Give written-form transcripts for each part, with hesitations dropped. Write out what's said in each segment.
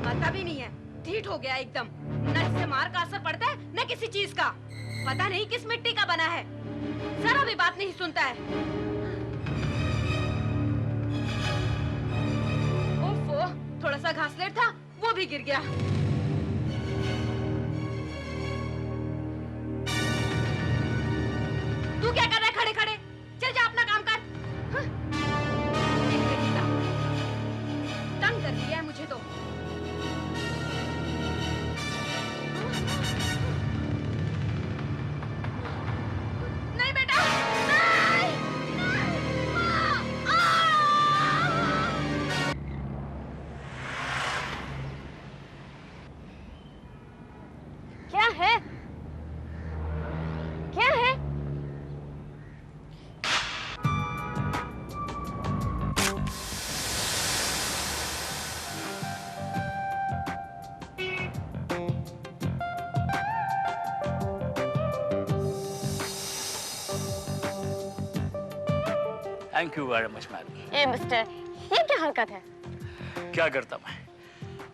पता भी नहीं है, ढीठ हो गया एकदम। न इससे मार का असर पड़ता है न किसी चीज का। पता नहीं किस मिट्टी का बना है, जरा भी बात नहीं सुनता है। ओफो, थोड़ा सा घासलेट था वो भी गिर गया। तू क्या कर रहा है खड़े खड़े? चल जा अपना काम कर। हाँ? तंग कर दिया है मुझे तो। नहीं बेटा, नहीं, क्या है? क्या है? Thank you very much madam. ये मिस्टर, ये क्या हरकत है? क्या करता मैं?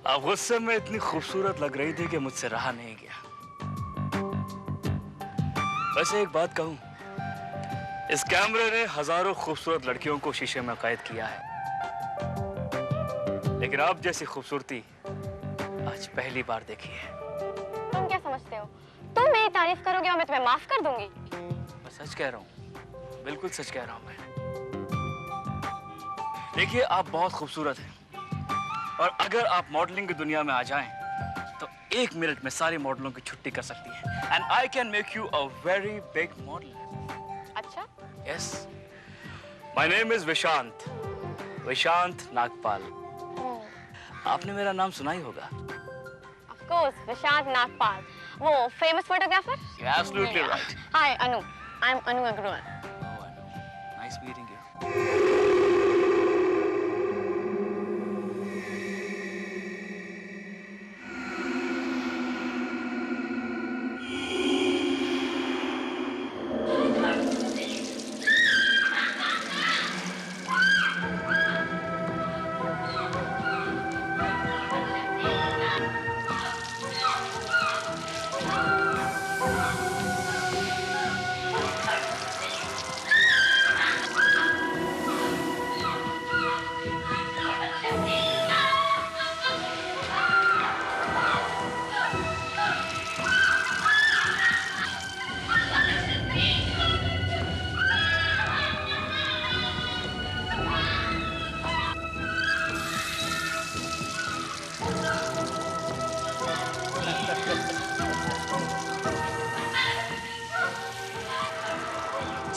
आप गुस्से में इतनी खूबसूरत लग रही थी कि मुझसे रहा नहीं गया। वैसे एक बात कहूं, इस कैमरे ने हजारों खूबसूरत लड़कियों को शीशे में कैद किया है, लेकिन आप जैसी खूबसूरती आज पहली बार देखी है। तुम क्या समझते हो? तुम मेरी तारीफ करोगे और मैं तुम्हें माफ कर दूंगी? मैं सच कह रहा हूं, बिल्कुल सच कह रहा हूं मैं। देखिए, आप बहुत खूबसूरत हैं, और अगर आप मॉडलिंग की दुनिया में आ जाएं, तो 1 मिनट में सारी मॉडलों की छुट्टी कर सकती हैं। And I can make you a very big model. अच्छा? Yes, my name is Vishant, Vishant Nagpal. आपने मेरा नाम सुना ही होगा। Of course, विशांत नागपाल, वो famous photographer. You're absolutely right. Hi, Anu. I'm Anu Agrawal. Oh, I know. Nice meeting you.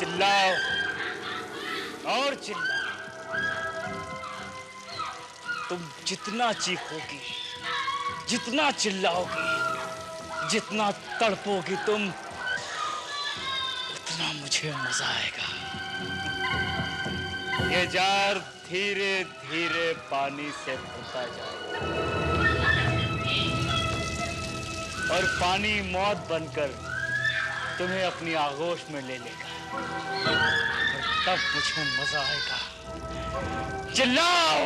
चिल्लाओ और चिल्लाओ। तुम जितना चीखोगी, जितना चिल्लाओगी, जितना तड़पोगी तुम, उतना मुझे मजा आएगा। ये जार धीरे धीरे पानी से भरता जाएगा, और पानी मौत बनकर तुम्हें अपनी आगोश में ले लेगा, और तब मुझे मजा आएगा। चिल्लाओ।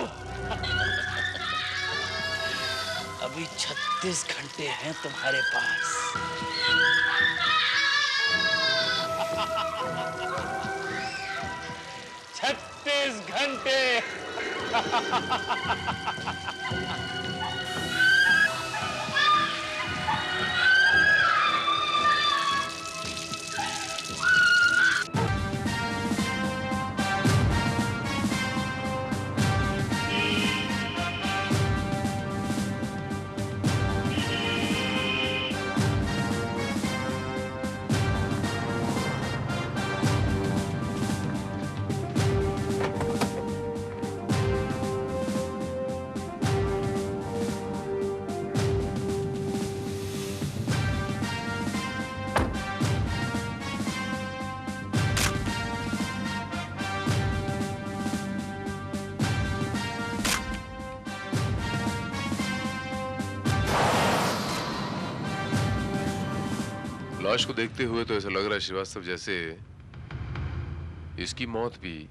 अभी 36 घंटे हैं तुम्हारे पास। 36 घंटे। लाश को देखते हुए तो ऐसा लग रहा है श्रीवास्तव, जैसे इसकी मौत भी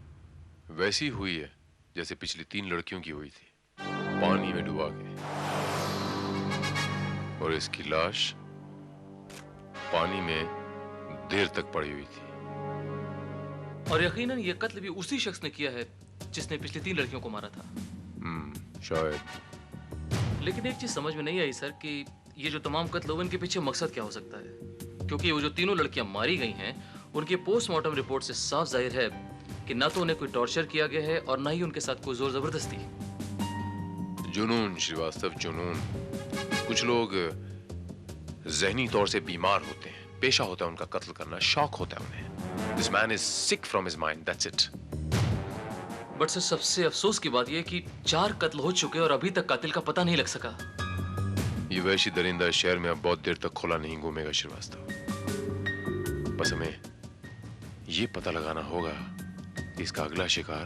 वैसी हुई है जैसे पिछली 3 लड़कियों की हुई थी, पानी में डुबा के। और इसकी लाश पानी में देर तक पड़ी हुई थी। और यकीनन ये कत्ल भी उसी शख्स ने किया है जिसने पिछली 3 लड़कियों को मारा था। शायद। लेकिन एक चीज समझ में नहीं आई सर कि ये जो तमाम कत्ल हुए इनके पीछे मकसद क्या हो सकता है, क्योंकि वो जो तीनों लड़कियां मारी गई हैं उनके पोस्टमार्टम रिपोर्ट से साफ जाहिर है कि ना तो उन्हें कोई टॉर्चर किया गया है और ना ही उनके साथ कोई जोर जबरदस्ती। जुनून श्रीवास्तव, जुनून। कुछ लोग जहनी तौर से बीमार होते हैं, पेशा होता है उनका कत्ल करना, शौक होता है उन्हें। This man is sick from his mind, that's it. But sir सबसे अफसोस की बात यह है कि 4 कत्ल हो चुके और अभी तक कातिल का पता नहीं लग सका। ये वैशी दरिंदा शहर में अब बहुत देर तक खुला नहीं घूमेगा श्रीवास्तव। बस हमें ये पता लगाना होगा कि इसका अगला शिकार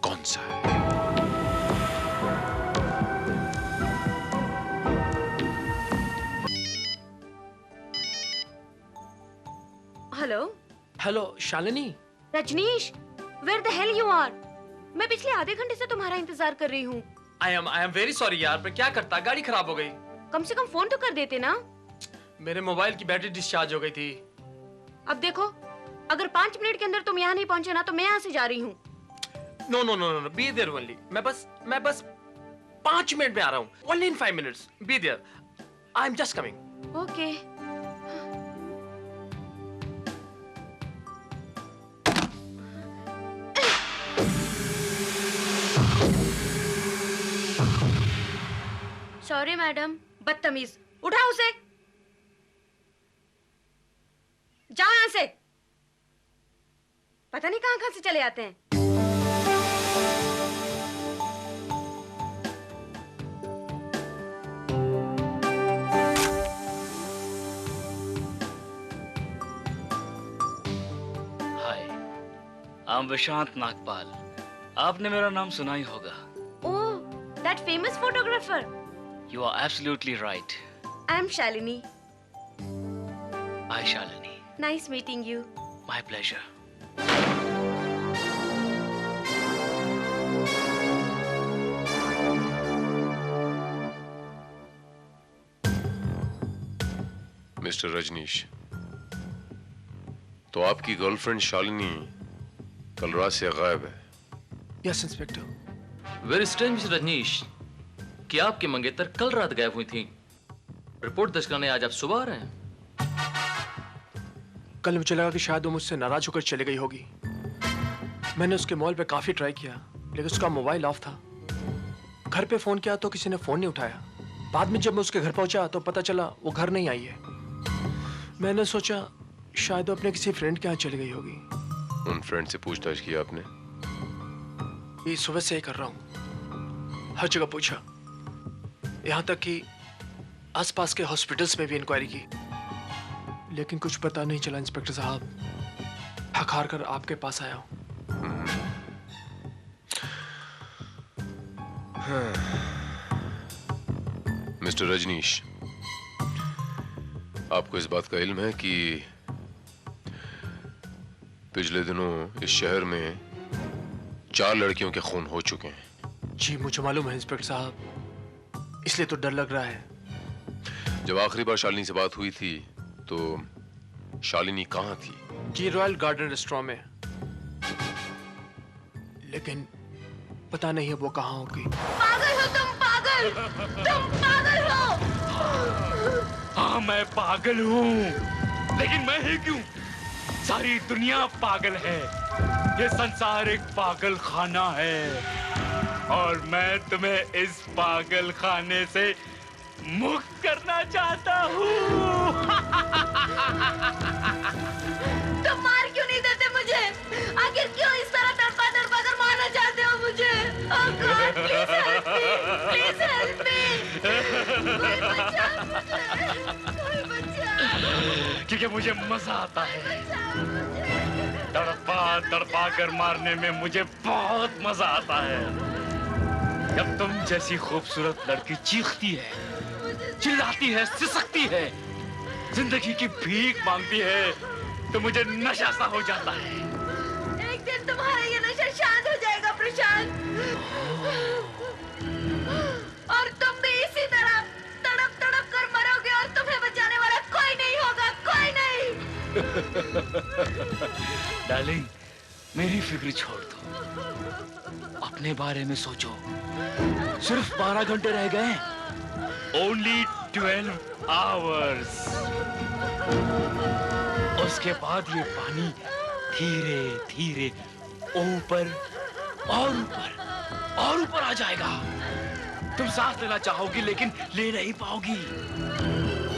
कौन सा है। Hello hello Shalini. Rajneesh, where the hell you are? मैं पिछले आधे घंटे से तुम्हारा इंतजार कर रही हूँ। आई एम वेरी सॉरी यार, पर क्या करता, गाड़ी खराब हो गई। कम से कम फोन तो कर देते ना। मेरे मोबाइल की बैटरी डिस्चार्ज हो गई थी। अब देखो, अगर 5 मिनट के अंदर तुम यहाँ नहीं पहुँचे ना तो मैं यहाँ से जा रही हूँ। No no no no, be there only. मैं बस 5 मिनट में आ रहा हूँ। Only in 5 minutes, be there. I am just coming. Okay. Sorry madam, बदतमीज। उठाओ उसे, जाओ यहाँ से। पता नहीं कहाँ से चले आते हैं। हाय, I'm विशांत नागपाल। आपने मेरा नाम सुना ही होगा। ओह, that famous photographer. You are absolutely right. I am Shalini. Hi, Shalini. Nice meeting you. My pleasure. Mister Rajneesh, तो आपकी गर्लफ्रेंड शालिनी कल रात से गायब है। Yes inspector. Very strange mister Rajneesh कि आपके मंगेतर कल रात गायब हुई थी। रिपोर्ट दर्ज कराने आज आप सुबह आ रहे हैं। कल मुझे लगा कि शायद वो मुझसे नाराज होकर चली गई होगी। मैंने उसके मोबाइल पे काफी ट्राई किया, लेकिन उसका मोबाइल ऑफ था। घर पे फोन किया तो किसी ने फोन नहीं उठाया। बाद में जब मैं उसके घर पहुंचा तो पता चला वो घर नहीं आई है। मैंने सोचा शायद वो अपने किसी फ्रेंड के यहाँ चली गई होगी। उन फ्रेंड से पूछताछ किया आपने? ये सुबह से ही कर रहा हूँ, हर जगह पूछा, यहाँ तक कि आसपास के हॉस्पिटल्स में भी इंक्वायरी की, लेकिन कुछ पता नहीं चला। इंस्पेक्टर साहब, थक हार कर आपके पास आया हूँ। मिस्टर रजनीश, आपको इस बात का इल्म है कि पिछले दिनों इस शहर में 4 लड़कियों के खून हो चुके हैं? जी मुझे मालूम है इंस्पेक्टर साहब, इसलिए तो डर लग रहा है। जब आखिरी बार शालिनी से बात हुई थी तो शालिनी कहाँ थी? जी रॉयल गार्डन रेस्टोरेंट में, लेकिन पता नहीं है वो कहाँ होगी। पागल हो तुम, पागल। तुम पागल हो। हाँ, मैं पागल हूँ, लेकिन मैं ही क्यों? सारी दुनिया पागल है। ये संसार एक पागल खाना है और मैं तुम्हें इस पागल खाने से मुक्त करना चाहता हूँ। तुम मार क्यों नहीं देते मुझे? आखिर क्यों इस तरह तड़पा तड़पा कर मारना चाहते हो मुझे? Oh God, please help me, कोई बचा मुझे, कोई बचा। क्योंकि मुझे मजा आता है। तड़पा तड़पा कर मारने में मुझे बहुत मजा आता है। जब तुम जैसी खूबसूरत लड़की चीखती है, चिल्लाती है, सिसकती है, जिंदगी की भीख मांगती है, तो मुझे नशा सा हो जाता है। एक दिन तुम्हारा ये नशा शांत हो जाएगा प्रशांत, और तुम भी इसी तरह तड़प तड़प कर मरोगे। डार्लिंग, मेरी फिक्र छोड़ दो, अपने बारे में सोचो। सिर्फ 12 घंटे रह गए, ओनली 12 आवर्स। उसके बाद ये पानी धीरे धीरे ऊपर और ऊपर और ऊपर आ जाएगा। तुम सांस लेना चाहोगी लेकिन ले नहीं पाओगी।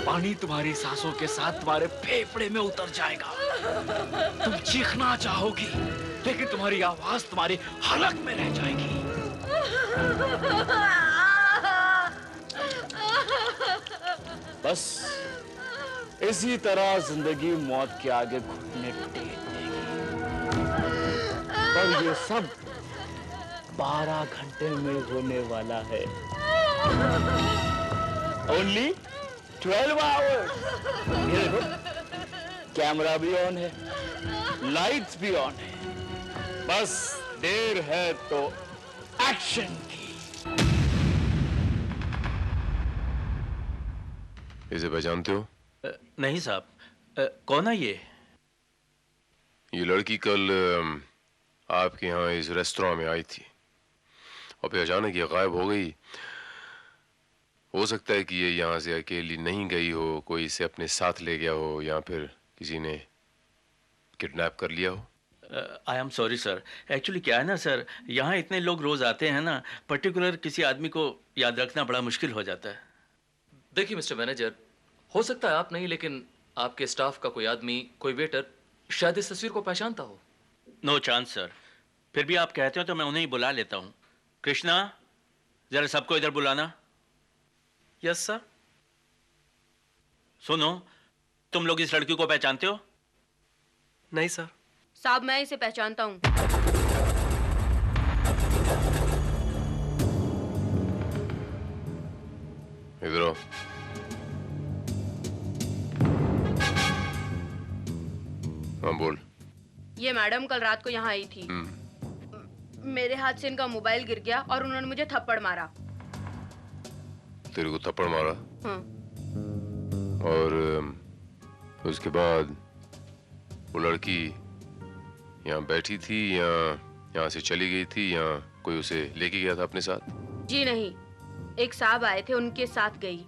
पानी तुम्हारी सांसों के साथ तुम्हारे फेफड़े में उतर जाएगा। तुम चीखना चाहोगी लेकिन तुम्हारी आवाज तुम्हारी हलक में रह जाएगी। बस इसी तरह जिंदगी मौत के आगे घुटने टेक देगी। पर ये सब 12 घंटे में होने वाला है। Only 12 hours. ये देखो, कैमरा भी ऑन है, लाइट्स भी ऑन है। बस देर है तो एक्शन की। इसे पहचानते हो? नहीं साहब, कौन है ये? ये लड़की कल आपके यहाँ इस रेस्टोरेंट में आई थी और फिर अचानक ये गायब हो गई। हो सकता है कि ये यहाँ से अकेली नहीं गई हो, कोई इसे अपने साथ ले गया हो या फिर किसी ने किडनैप कर लिया हो। I am sorry sir, actually क्या है ना सर, यहाँ इतने लोग रोज आते हैं ना, पर्टिकुलर किसी आदमी को याद रखना बड़ा मुश्किल हो जाता है। देखिए मिस्टर मैनेजर, हो सकता है आप नहीं, लेकिन आपके स्टाफ का कोई आदमी, कोई वेटर शायद इस तस्वीर को पहचानता हो। नो चांस सर, फिर भी आप कहते हो तो मैं उन्हें ही बुला लेता हूँ। कृष्णा, जरा सबको इधर बुलाना। Yes sir. सुनो, तुम लोग इस लड़की को पहचानते हो? नहीं सर। साहब मैं इसे पहचानता हूँ। इधर आओ। हाँ बोल। ये मैडम कल रात को यहाँ आई थी। मेरे हाथ से इनका मोबाइल गिर गया और उन्होंने मुझे थप्पड़ मारा। तेरे को थप्पड़ मारा? हाँ। और उसके बाद वो लड़की यहाँ बैठी थी या यहाँ से चली गई थी या कोई उसे लेके गया था अपने साथ? जी नहीं, एक साहब आए थे, उनके साथ गई।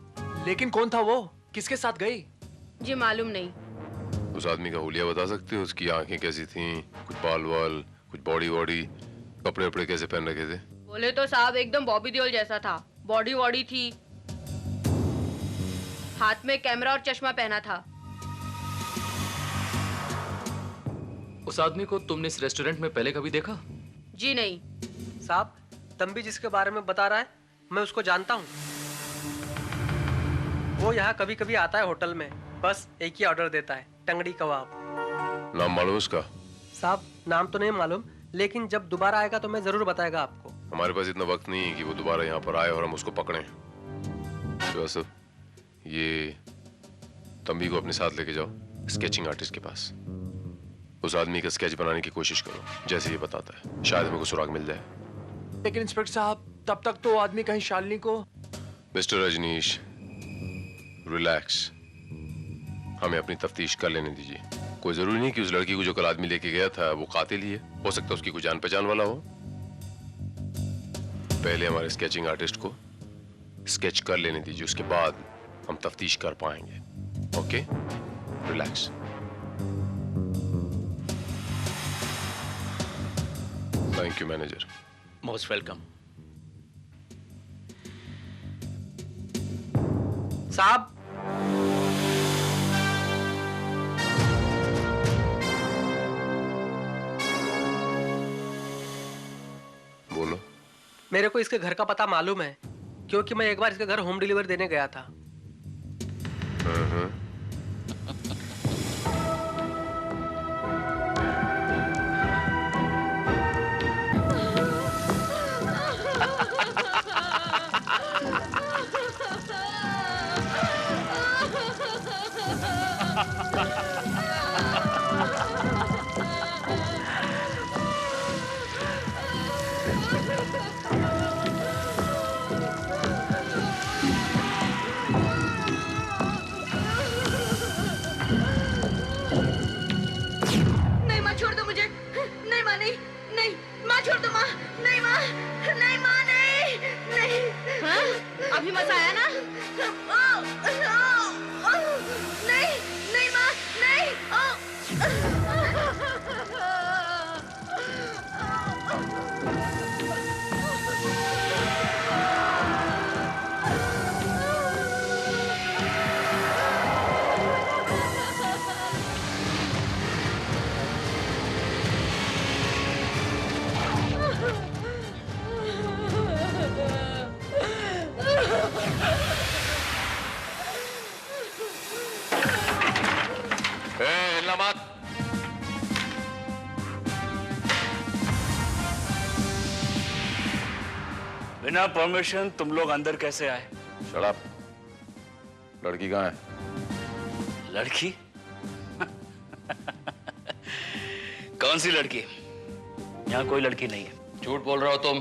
लेकिन कौन था वो? किसके साथ गई? जी मालूम नहीं। उस आदमी का हुलिया बता सकते हो? उसकी आंखें कैसी थीं, कुछ बाल वाल, कुछ बॉडी वॉडी, कपड़े वपड़े कैसे पहन रखे थे? बोले तो साहब एकदम बॉबी देओल जैसा था, बॉडी वॉडी थी, हाथ में कैमरा और चश्मा पहना था। उस आदमी को तुमने इस रेस्टोरेंट में पहले कभी देखा? जी नहीं। साहब, तंबी जिसके बारे में बता रहा है, मैं उसको जानता हूँ। वो यहाँ कभी कभी आता है होटल में, बस एक ही ऑर्डर देता है, टंगड़ी कबाब। नाम मालूम उसका? साहब नाम तो नहीं मालूम, लेकिन जब दोबारा आएगा तो मैं जरूर बताएगा आपको। हमारे पास इतना वक्त नहीं है कि वो दोबारा यहाँ पर आए और हम उसको पकड़ें। तो ये तंबी को अपने साथ लेके जाओ स्केचिंग आर्टिस्ट के पास। उस आदमी का स्केच बनाने की कोशिश करो जैसे ये बताता है, शायद हमको सुराग मिल जाए। लेकिन इंस्पेक्टर साहब, तब तक तो आदमी कहीं शालिनी को। मिस्टर रजनीश, रिलैक्स, हमें अपनी तफ्तीश कर लेने दीजिए। कोई जरूरी नहीं कि उस लड़की को जो कल आदमी लेके गया था वो कातिल ही है, हो सकता है उसकी कोई जान पहचान वाला हो। पहले हमारे स्केचिंग आर्टिस्ट को स्केच कर लेने दीजिए, उसके बाद हम तफ्तीश कर पाएंगे। Okay, relax. Thank you manager. Most welcome. साहब, बोलो। मेरे को इसके घर का पता मालूम है, क्योंकि मैं एक बार इसके घर होम डिलीवरी देने गया था। नहीं नहीं माँ नहीं हिलना मत। बिना परमिशन तुम लोग अंदर कैसे आए? Shut up. लड़की कहाँ है? लड़की? कौन सी लड़की? यहाँ कोई लड़की नहीं है। झूठ बोल रहे हो तुम।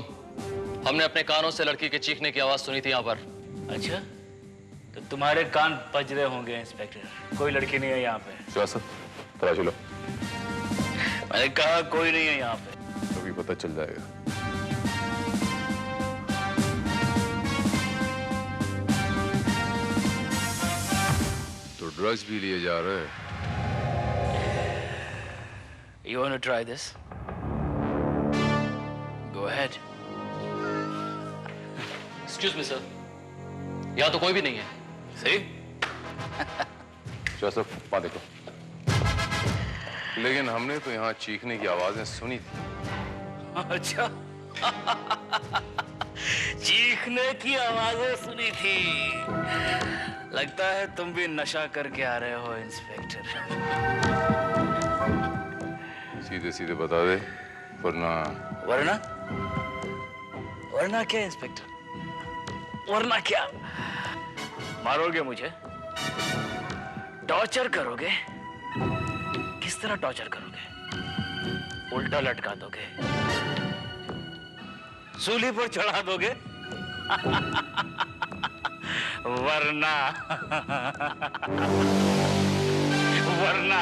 हमने अपने कानों से लड़की के चीखने की आवाज सुनी थी यहाँ पर। अच्छा, तो तुम्हारे कान बज रहे होंगे इंस्पेक्टर। कोई लड़की नहीं है यहाँ पे। श्रीवास्तव, तराजू लो। मैंने कहा कोई नहीं है यहाँ पे। अभी पता चल जाएगा। तो ड्रग्स भी लिए जा रहे हैं। You want to try this? Go ahead. Excuse me, sir. यहाँ तो कोई भी नहीं है। See? श्रीवास्तव, वहाँ देखो। लेकिन हमने तो यहाँ चीखने की आवाजें सुनी थी। अच्छा। चीखने की आवाजें सुनी थी। लगता है तुम भी नशा करके आ रहे हो इंस्पेक्टर। सीधे सीधे बता दे, वरना। वरना? वरना क्या इंस्पेक्टर? वरना क्या? मारोगे मुझे? टॉर्चर करोगे? किस तरह टॉर्चर करोगे? उल्टा लटका दोगे? सूली पर चढ़ा दोगे? वरना? वरना?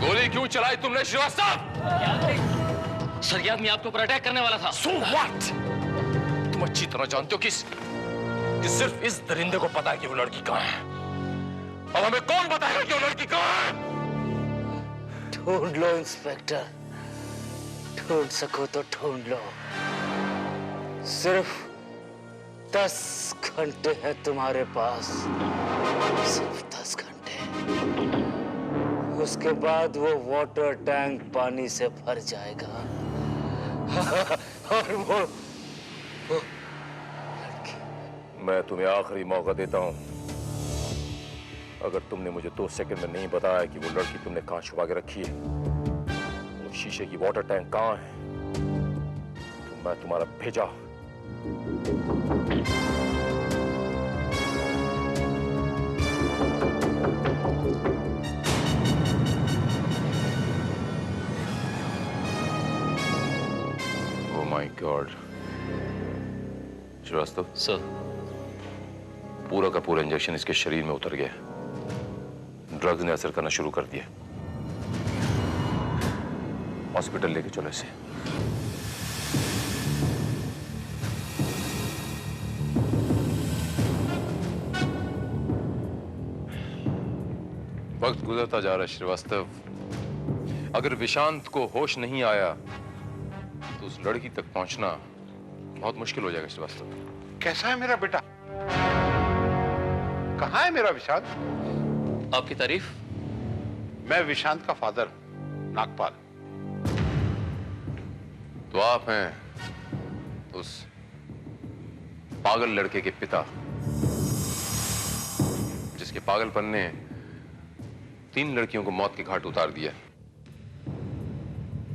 गोली क्यों चलाई तुमने श्रीवास्तव? सर, ये आदमी आपके ऊपर अटैक करने वाला था। So what? तुम अच्छी तरह जानते हो कि सिर्फ इस दरिंदे को पता है कि वो लड़की कहाँ है। अब हमें कौन बताएगा कि वो लड़की कहाँ है? ढूंढ लो इंस्पेक्टर, ढूंढ सको तो ढूंढ लो। सिर्फ 10 घंटे हैं तुम्हारे पास, सिर्फ 10 घंटे। उसके बाद वो वाटर टैंक पानी से भर जाएगा और वो मैं तुम्हें आखिरी मौका देता हूं। अगर तुमने मुझे 2 सेकंड में नहीं बताया कि वो लड़की तुमने कहां छुपा के रखी है, वो शीशे की वाटर टैंक कहां है, तो मैं तुम्हारा भेजा गॉड। श्रीवास्तव सर, पूरा का पूरा इंजेक्शन इसके शरीर में उतर गया। ड्रग्स ने असर करना शुरू कर दिया। हॉस्पिटल लेके चलो इसे। वक्त गुजरता जा रहा है श्रीवास्तव। अगर विशांत को होश नहीं आया तो उस लड़की तक पहुंचना बहुत मुश्किल हो जाएगा श्रीवास्तव। कैसा है मेरा बेटा? कहाँ है मेरा विशांत? आपकी तारीफ। मैं विशांत का फादर हूं, नागपाल। तो आप हैं उस पागल लड़के के पिता जिसके पागलपन ने 3 लड़कियों को मौत के घाट उतार दिया।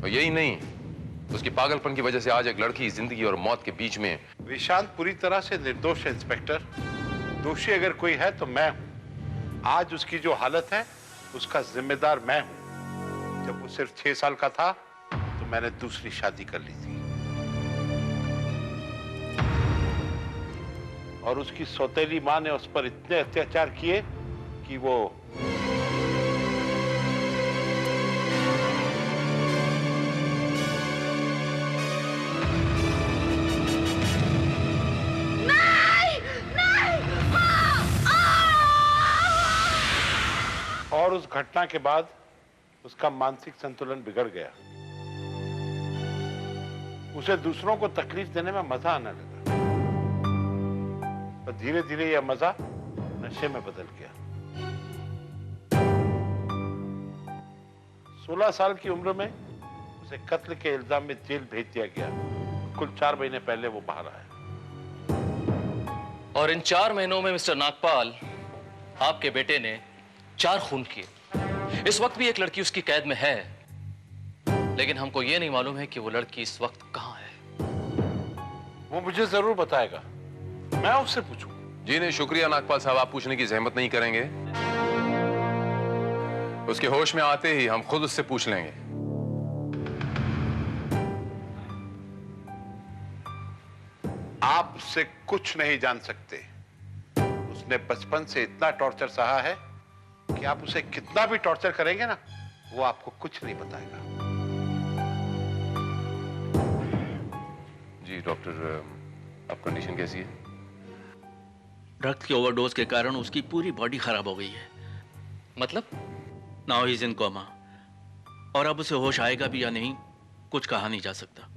और यही नहीं, उसके पागलपन की वजह से आज एक लड़की जिंदगी और मौत के बीच में। विशांत पूरी तरह से निर्दोष है इंस्पेक्टर। दोषी अगर कोई है तो मैं हूं। आज उसकी जो हालत है उसका जिम्मेदार मैं हूं। जब वो सिर्फ 6 साल का था तो मैंने दूसरी शादी कर ली थी और उसकी सौतेली मां ने उस पर इतने अत्याचार किए कि वो और उस घटना के बाद उसका मानसिक संतुलन बिगड़ गया। उसे दूसरों को तकलीफ देने में मजा आने लगा और धीरे धीरे यह मजा नशे में बदल गया। 16 साल की उम्र में उसे कत्ल के इल्जाम में जेल भेज दिया गया। कुल 4 महीने पहले वो बाहर आया। और इन 4 महीनों में मिस्टर नागपाल, आपके बेटे ने 4 खून किए। इस वक्त भी एक लड़की उसकी कैद में है, लेकिन हमको यह नहीं मालूम है कि वो लड़की इस वक्त कहां है। वो मुझे जरूर बताएगा, मैं उससे पूछूं। जी नहीं, शुक्रिया नागपाल साहब, आप पूछने की जहमत नहीं करेंगे। उसके होश में आते ही हम खुद उससे पूछ लेंगे। आप उससे कुछ नहीं जान सकते। उसने बचपन से इतना टॉर्चर सहा है कि आप उसे कितना भी टॉर्चर करेंगे ना, वो आपको कुछ नहीं बताएगा। जी डॉक्टर, अब कंडीशन कैसी है? ड्रग्स की ओवरडोज के कारण उसकी पूरी बॉडी खराब हो गई है। मतलब? Now he is in coma. और अब उसे होश आएगा भी या नहीं, कुछ कहा नहीं जा सकता।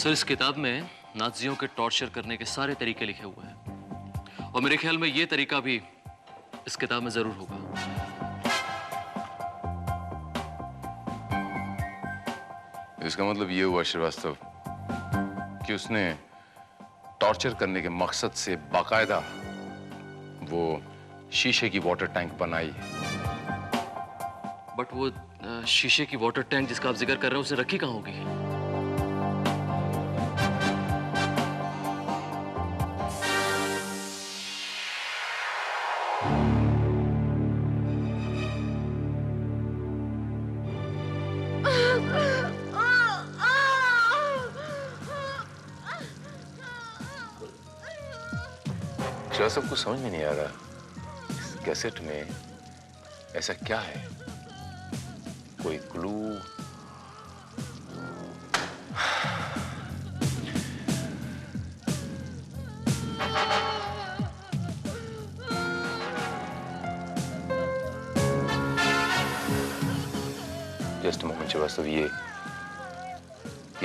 सर, इस किताब में नाज़ियों के टॉर्चर करने के सारे तरीके लिखे हुए हैं और मेरे ख्याल में ये तरीका भी इस किताब में जरूर होगा। इसका मतलब ये हुआ श्रीवास्तव कि उसने टॉर्चर करने के मकसद से बाकायदा वो शीशे की वाटर टैंक बनाई। बट वो शीशे की वाटर टैंक जिसका आप जिक्र कर रहे हैं, उसे रखी कहाँ होगी? सबको समझ में नहीं आ रहा इस कैसेट में ऐसा क्या है। कोई क्लू? जस्ट मोमेंट श्रीवास्तव, ये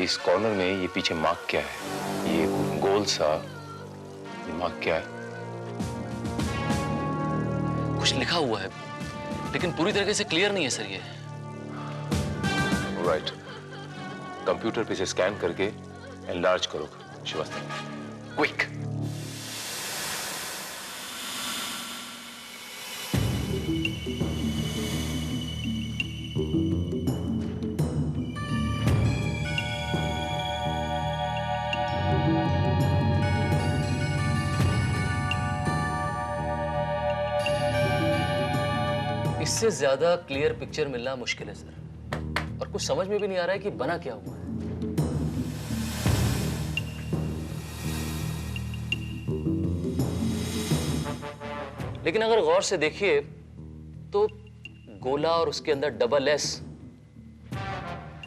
इस कॉर्नर में ये पीछे मार्क क्या है? ये गोल सा मार्क क्या है? कुछ लिखा हुआ है, लेकिन पूरी तरीके से क्लियर नहीं है सर ये। राइट, कंप्यूटर पे से स्कैन करके एनलार्ज करो श्रीवास्तव, क्विक। इससे ज्यादा क्लियर पिक्चर मिलना मुश्किल है सर, और कुछ समझ में भी नहीं आ रहा है कि बना क्या हुआ है। लेकिन अगर गौर से देखिए तो गोला और उसके अंदर डबल एस,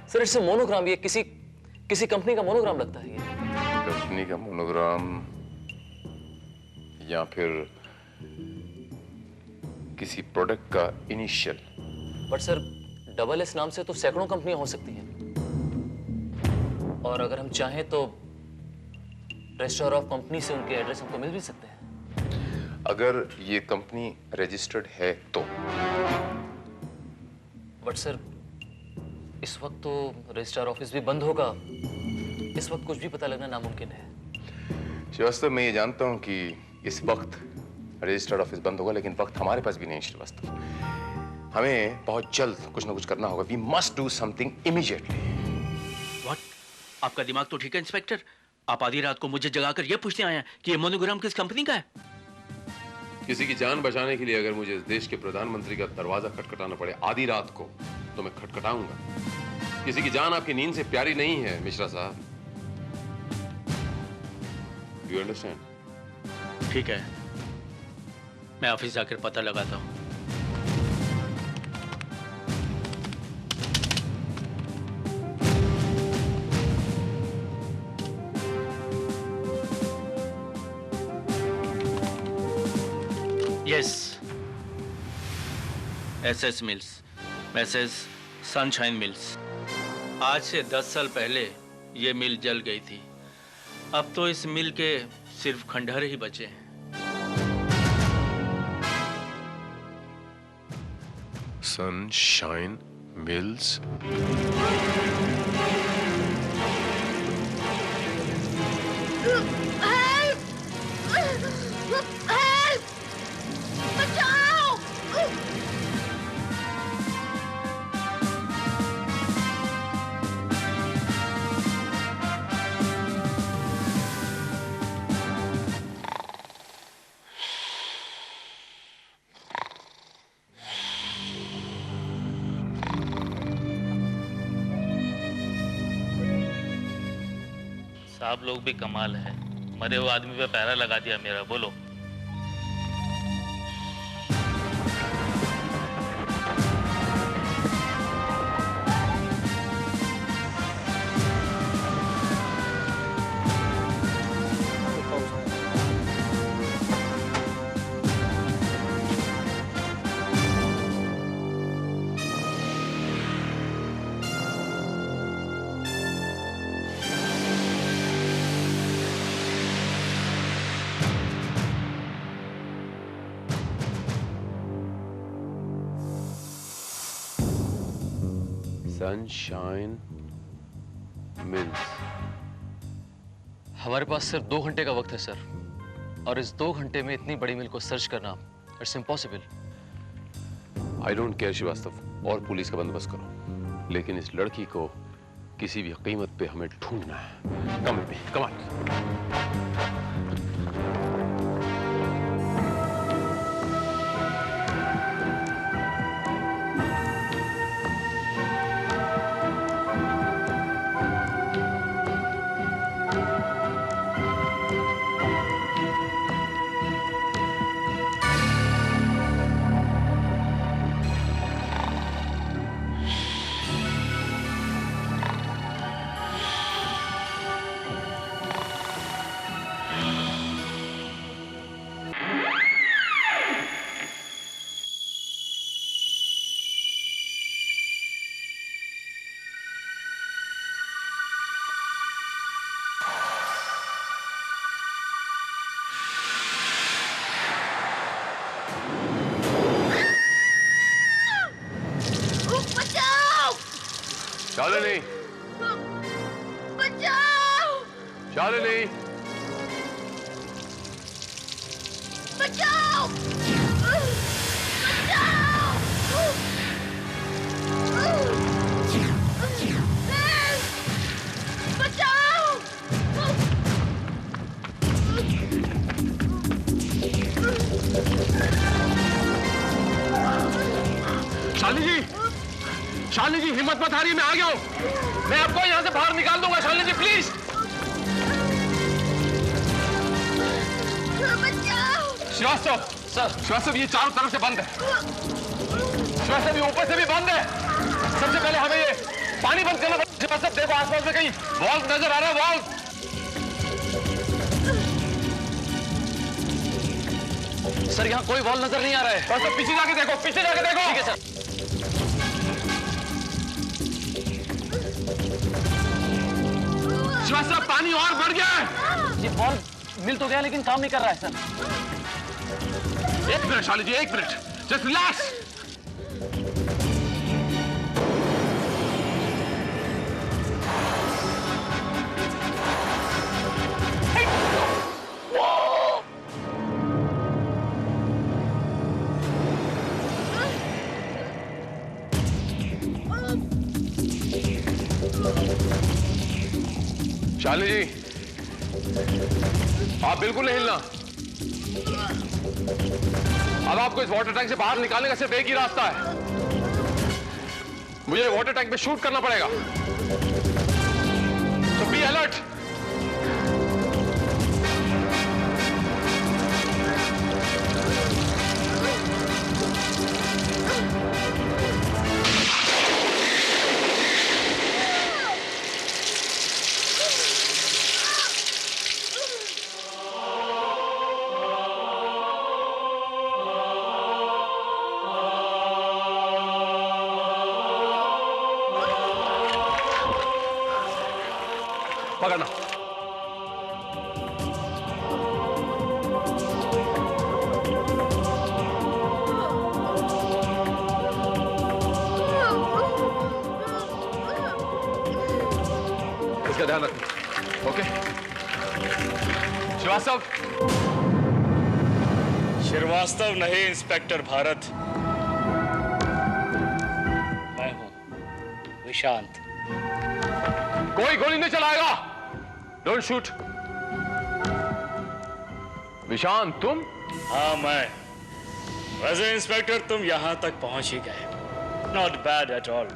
सर इससे मोनोग्राम, ये किसी कंपनी का मोनोग्राम लगता है। ये कंपनी का मोनोग्राम या फिर किसी प्रोडक्ट का initial. But sir double S नाम से तो सैकड़ों कंपनियां हो सकती हैं, और अगर हम चाहें तो रजिस्टर ऑफ कंपनी से उनके एड्रेस हमको मिल भी सकते हैं। अगर ये कंपनी रजिस्टर्ड है तो। बट सर इस वक्त तो रजिस्ट्रार ऑफिस भी बंद होगा, इस वक्त कुछ भी पता लगना नामुमकिन है। श्रीवास्तव, मैं ये जानता हूं कि इस वक्त रजिस्टर्ड ऑफिस बंद होगा, लेकिन वक्त हमारे पास भी नहीं श्रीवास्तव। हमें बहुत जल्द कुछ ना कुछ करना होगा। We must do something immediately. What? आपका दिमाग तो ठीक है इंस्पेक्टर। आप आधी रात को मुझे जगाकर ये पूछने आए हैं कि ये मोनोग्राम किस कंपनी का है? किसी की जान बचाने के लिए अगर मुझे इस देश के प्रधानमंत्री का दरवाजा खटखटाना पड़े आधी रात को, तो मैं खटखटाऊंगा। किसी की जान आपकी नींद से प्यारी नहीं है मिश्रा साहब। You understand? ठीक है, मैं ऑफिस जाकर पता लगाता हूँ। Yes, SS mills, message sunshine mills. आज से 10 साल पहले ये मिल जल गई थी। अब तो इस मिल के सिर्फ खंडहर ही बचे हैं। Sunshine mills. आप लोग भी कमाल है, मरे हुए आदमी पे पैरा लगा दिया मेरा। बोलो। Sunshine mills. हमारे पास सिर्फ 2 घंटे का वक्त है सर, और इस 2 घंटे में इतनी बड़ी मिल को सर्च करना it's impossible. I don't care Shrivastava, और पुलिस का बंदोबस्त करो, लेकिन इस लड़की को किसी भी कीमत पे हमें ढूंढना है। कम में कमाल। शालिनी, बचाओ! बचाओ! शालिनी जी हिम्मत मत हारिए, मैं आ गया हूं। मैं आपको यहां से बाहर निकाल दूंगा। शालिनी जी प्लीज। श्रीवास्तव सर, श्रीवास्तव ये चारों तरफ से बंद है। श्रीवास्तव ये ऊपर से भी बंद है। सबसे पहले हमें ये पानी बंद करना पड़ेगा। श्रीवास्तव देखो आसपास में कहीं वॉल्व नजर आ रहा है। वॉल्व सर यहाँ कोई वॉल नजर नहीं आ रहा है। श्रीवास्तव पीछे जाके देखो, पीछे जाके देखो। ठीक है सर। श्रीवास्तव पानी और बढ़ गया है। ये बॉल मिल तो गया लेकिन काम नहीं कर रहा है सर। एक मिनट शालिनी जी, एक मिनट, जस्ट रिलैक्स। शालिनी जी, आप बिल्कुल नहीं हिलना। अब आपको इस वाटर टैंक से बाहर निकालने का सिर्फ एक ही रास्ता है। मुझे वाटर टैंक पे शूट करना पड़ेगा। तो बी अलर्ट। पकड़ना। इसका ध्यान रखना। ओके श्रीवास्तव। श्रीवास्तव नहीं इंस्पेक्टर भारत, मैं हूं विशांत। कोई गोली नहीं चलाएगा। Don't shoot. विशांत तुम? हाँ मैं। वैसे इंस्पेक्टर तुम यहां तक पहुंच ही गए। Not bad at all.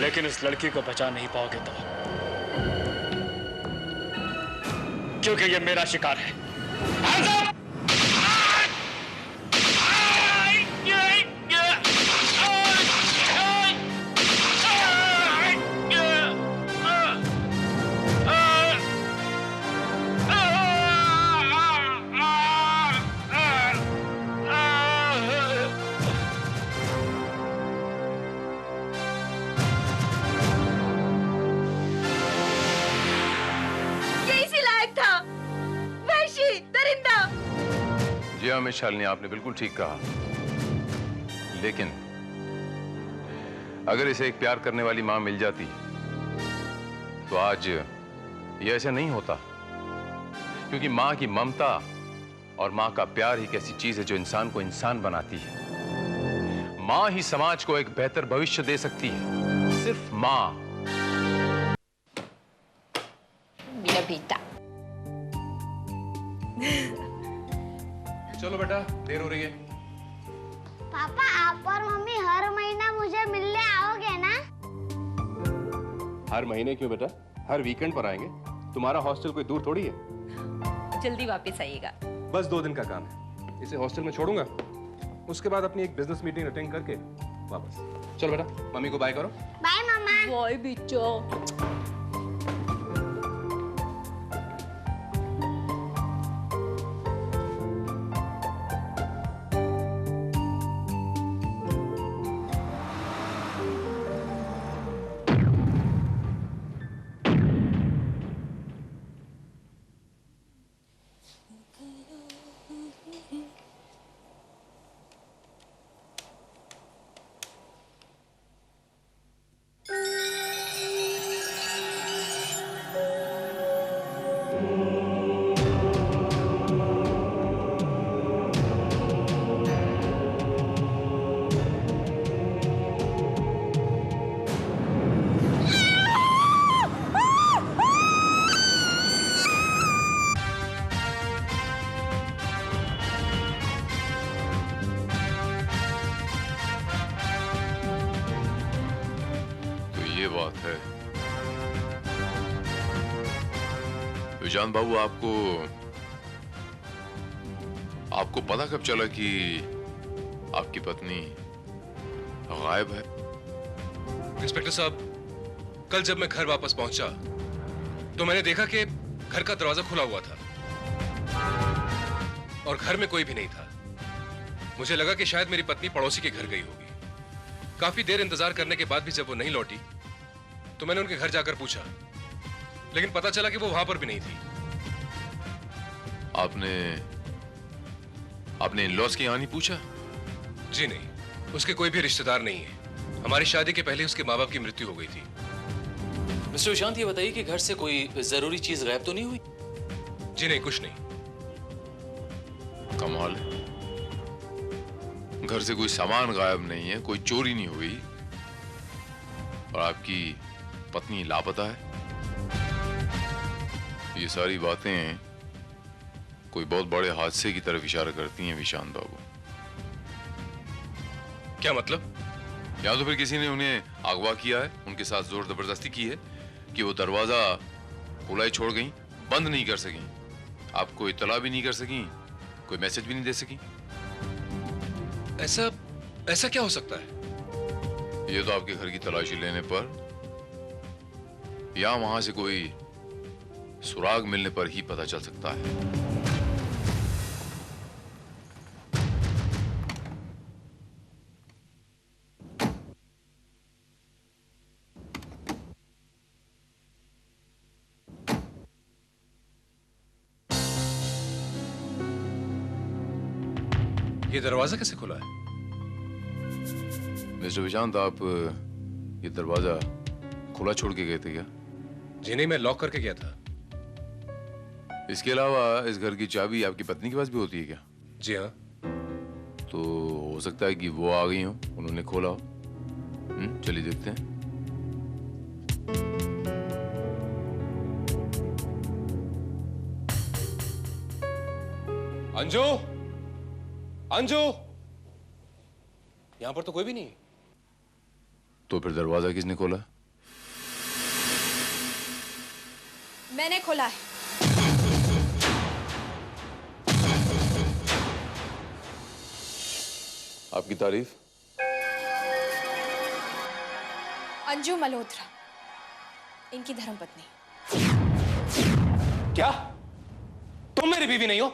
लेकिन इस लड़की को बचा नहीं पाओगे तो, क्योंकि ये मेरा शिकार है। Hands up! जी हाँ मिस शालिनी, आपने बिल्कुल ठीक कहा। लेकिन अगर इसे एक प्यार करने वाली मां मिल जाती तो आज ये ऐसा नहीं होता। क्योंकि मां की ममता और मां का प्यार ही एक ऐसी चीज है जो इंसान को इंसान बनाती है। मां ही समाज को एक बेहतर भविष्य दे सकती है, सिर्फ मां। मेरा बेटा। चलो बेटा, देर हो रही है। पापा आप और मम्मी हर महीना मुझे मिलने आओगे ना? हर महीने क्यों बेटा, हर वीकेंड पर आएंगे। तुम्हारा हॉस्टल कोई दूर थोड़ी है। जल्दी वापस आइएगा। बस 2 दिन का काम है, इसे हॉस्टल में छोड़ूंगा, उसके बाद अपनी एक बिजनेस मीटिंग अटेंड करके वापस। चलो बेटा, मम्मी को बाय करो। बाय मम्मा। बाय बिच्चो। ये बात है। विजान बाबू, आपको पता कब चला कि आपकी पत्नी गायब है? इंस्पेक्टर साहब, कल जब मैं घर वापस पहुंचा तो मैंने देखा कि घर का दरवाजा खुला हुआ था और घर में कोई भी नहीं था। मुझे लगा कि शायद मेरी पत्नी पड़ोसी के घर गई होगी। काफी देर इंतजार करने के बाद भी जब वो नहीं लौटी तो मैंने उनके घर जाकर पूछा, लेकिन पता चला कि वो वहां पर भी नहीं थी। आपने इन-लॉज के यहाँ नहीं पूछा? जी नहीं, उसके कोई भी रिश्तेदार नहीं है। हमारी शादी के पहले उसके माँ बाप की मृत्यु हो गई थी। मिस्टर विशांत, ये बताइए कि घर से कोई जरूरी चीज गायब तो नहीं हुई? जी नहीं, कुछ नहीं। कमाल है, घर से कोई सामान गायब नहीं है, कोई चोरी नहीं हुई और आपकी पत्नी लापता है। ये सारी बातें कोई बहुत बड़े हादसे की तरफ इशारा करती हैं विशांत बाबू। क्या मतलब? या तो फिर किसी ने उन्हें अगवा किया है, उनके साथ जोर जबरदस्ती की है कि वो दरवाजा खुला ही छोड़ गई, बंद नहीं कर सकी, आपको इत्तला भी नहीं कर सकी, कोई मैसेज भी नहीं दे सकी। ऐसा क्या हो सकता है? ये तो आपके घर की तलाशी लेने पर या वहां से कोई सुराग मिलने पर ही पता चल सकता है। ये दरवाजा कैसे खुला है? मिस्टर विशांत, आप ये दरवाजा खुला छोड़ के गए थे क्या? जी नहीं, मैं लॉक करके गया था। इसके अलावा इस घर की चाबी आपकी पत्नी के पास भी होती है क्या? जी हाँ। तो हो सकता है कि वो आ गई हो, उन्होंने खोला हो। चलिए देखते हैं। अंजू, अंजू, यहां पर तो कोई भी नहीं। तो फिर दरवाजा किसने खोला? मैंने खोला है। आपकी तारीफ। अंजू मल्होत्रा, इनकी धर्मपत्नी। क्या तुम मेरी बीवी नहीं हो?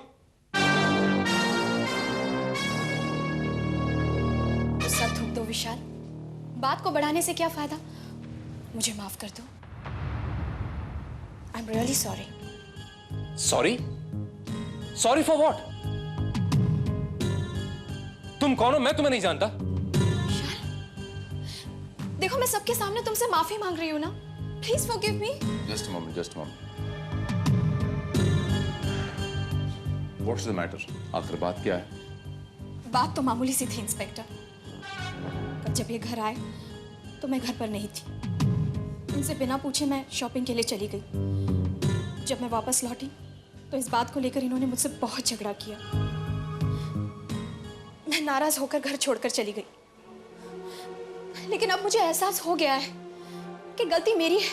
गुस्सा थूक दो विशाल, बात को बढ़ाने से क्या फायदा। मुझे माफ कर दो। I am really sorry. Sorry? Sorry for what? तुम कौन हो? मैं तुम्हें नहीं जानता। देखो, मैं सबके सामने तुमसे माफी मांग रही हूँ ना। Please forgive me. Just a moment, just a moment. What's the matter? आखिर बात क्या है? बात तो मामूली सी थी इंस्पेक्टर। कल जब ये घर आए तो मैं घर पर नहीं थी। इनसे बिना पूछे मैं शॉपिंग के लिए चली गई। जब मैं वापस लौटी तो इस बात को लेकर इन्होंने मुझसे बहुत झगड़ा किया। मैं नाराज होकर घर छोड़कर चली गई। लेकिन अब मुझे एहसास हो गया है कि गलती मेरी है।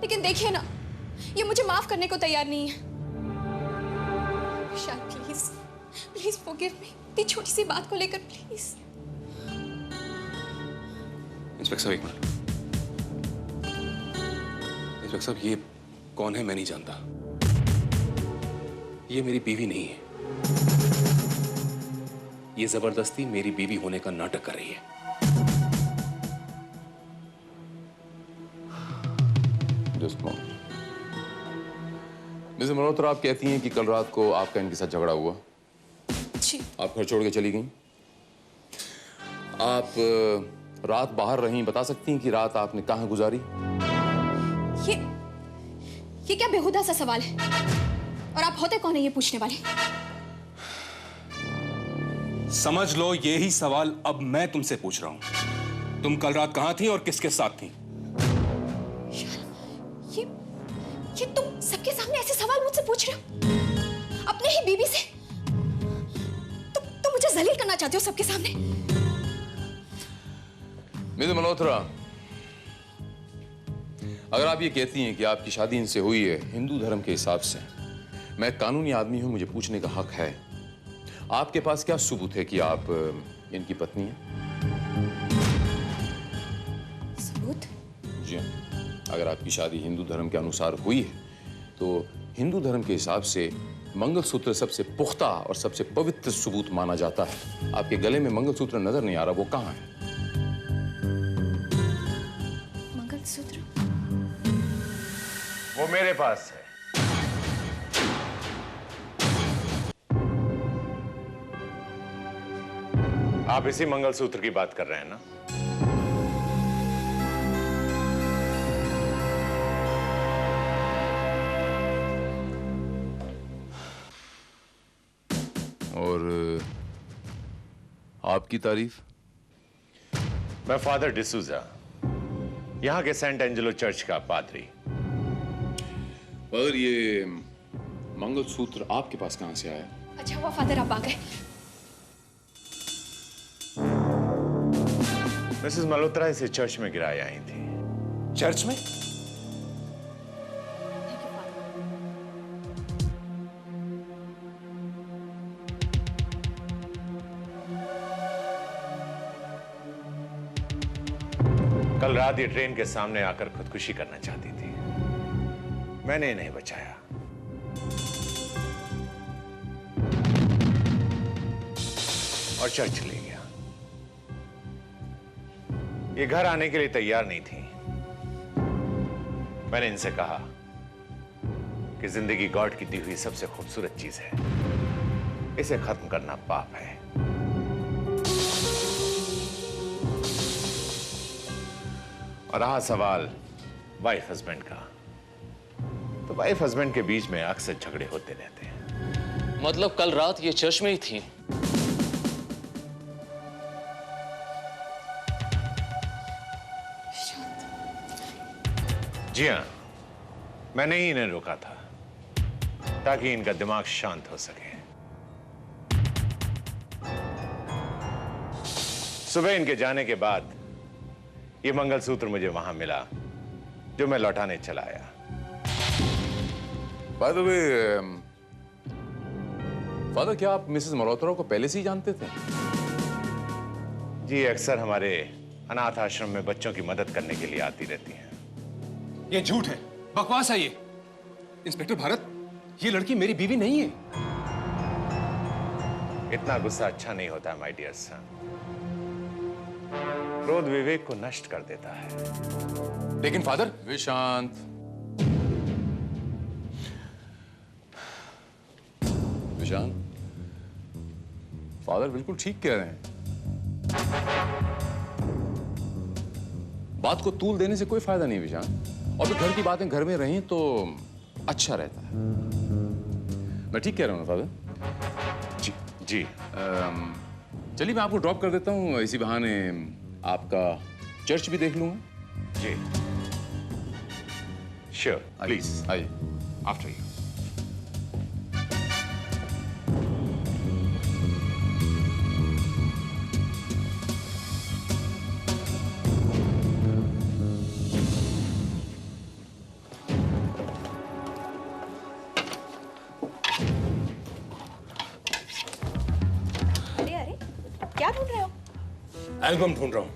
लेकिन देखिए ना, ये मुझे माफ करने को तैयार नहीं है। विशाल, प्लीज प्लीज फॉरगिव मी। इतनी छोटी सी बात को लेकर प्लीज। इंस्पेक्टर साहब, एक मिनट। इंस्पेक्टर साहब, ये कौन है मैं नहीं जानता। ये मेरी बीवी नहीं है। ये जबरदस्ती मेरी बीवी होने का नाटक कर रही है। मिसेस मल्होत्रा, आप कहती हैं कि कल रात को आपका इनके साथ झगड़ा हुआ। जी। आप घर छोड़ के चली गई। आप रात बाहर रहीं, बता सकती हैं कि रात आपने कहाँ गुजारी? ये क्या बेहुदा सा सवाल है? और आप होते कौन है ये पूछने वाले? समझ लो, यही सवाल अब मैं तुमसे पूछ रहा हूं। तुम कल रात कहां थी और किसके साथ थी? ये तुम सबके सामने ऐसे सवाल मुझसे पूछ रहे हो? अपने ही बीवी से? तुम मुझे जलील करना चाहते हो सबके सामने? मिसेस मल्होत्रा, अगर आप ये कहती हैं कि आपकी शादी इनसे हुई है हिंदू धर्म के हिसाब से, मैं एक कानूनी आदमी हूं, मुझे पूछने का हक है, आपके पास क्या सबूत है कि आप इनकी पत्नी हैं? सबूत? जी हाँ, अगर आपकी शादी हिंदू धर्म के अनुसार हुई है तो हिंदू धर्म के हिसाब से मंगलसूत्र सबसे पुख्ता और सबसे पवित्र सबूत माना जाता है। आपके गले में मंगलसूत्र नजर नहीं आ रहा, वो कहाँ है? मंगलसूत्र? वो मेरे पास है। आप इसी मंगलसूत्र की बात कर रहे हैं ना? और आपकी तारीफ? मैं फादर डिसूजा, यहां के सेंट एंजेलो चर्च का पादरी। फादर, ये मंगलसूत्र आपके पास कहां से आया? अच्छा हुआ फादर आप आ गए। मिसेस मल्होत्रा इसे चर्च में गिराई आई थी। चर्च में? कल रात ये ट्रेन के सामने आकर खुदकुशी करना चाहती थी, मैंने इन्हें बचाया। और चर्च ले गया। ये घर आने के लिए तैयार नहीं थी। मैंने इनसे कहा कि जिंदगी गॉड की दी हुई सबसे खूबसूरत चीज है, इसे खत्म करना पाप है। और रहा सवाल वाइफ हस्बैंड का, तो वाइफ हस्बैंड के बीच में अक्सर झगड़े होते रहते हैं। मतलब कल रात ये चर्च में ही थी? जी हाँ, मैंने ही इन्हें रोका था ताकि इनका दिमाग शांत हो सके। सुबह इनके जाने के बाद ये मंगलसूत्र मुझे वहां मिला जो मैं लौटाने चला आया। बाय द वे, फादर, क्या आप मिसेस मल्होत्रा को पहले से ही जानते थे? जी, अक्सर हमारे अनाथ आश्रम में बच्चों की मदद करने के लिए आती रहती हैं। ये झूठ है, बकवास है ये। इंस्पेक्टर भारत, ये लड़की मेरी बीवी नहीं है। इतना गुस्सा अच्छा नहीं होता माय डियर सन। क्रोध विवेक को नष्ट कर देता है। लेकिन फादर, विशांत, विशांत, फादर बिल्कुल ठीक कह रहे हैं। बात को तूल देने से कोई फायदा नहीं विशांत। और फिर घर की बातें घर में रहीं तो अच्छा रहता है। मैं ठीक कह रहा हूँ ना फादर? जी जी। चलिए मैं आपको ड्रॉप कर देता हूँ, इसी बहाने आपका चर्च भी देख लूंगा। जी श्योर, प्लीज आइए। After you. क्या ढूंढ रहे हो? एल्बम ढूंढ रहा हूं।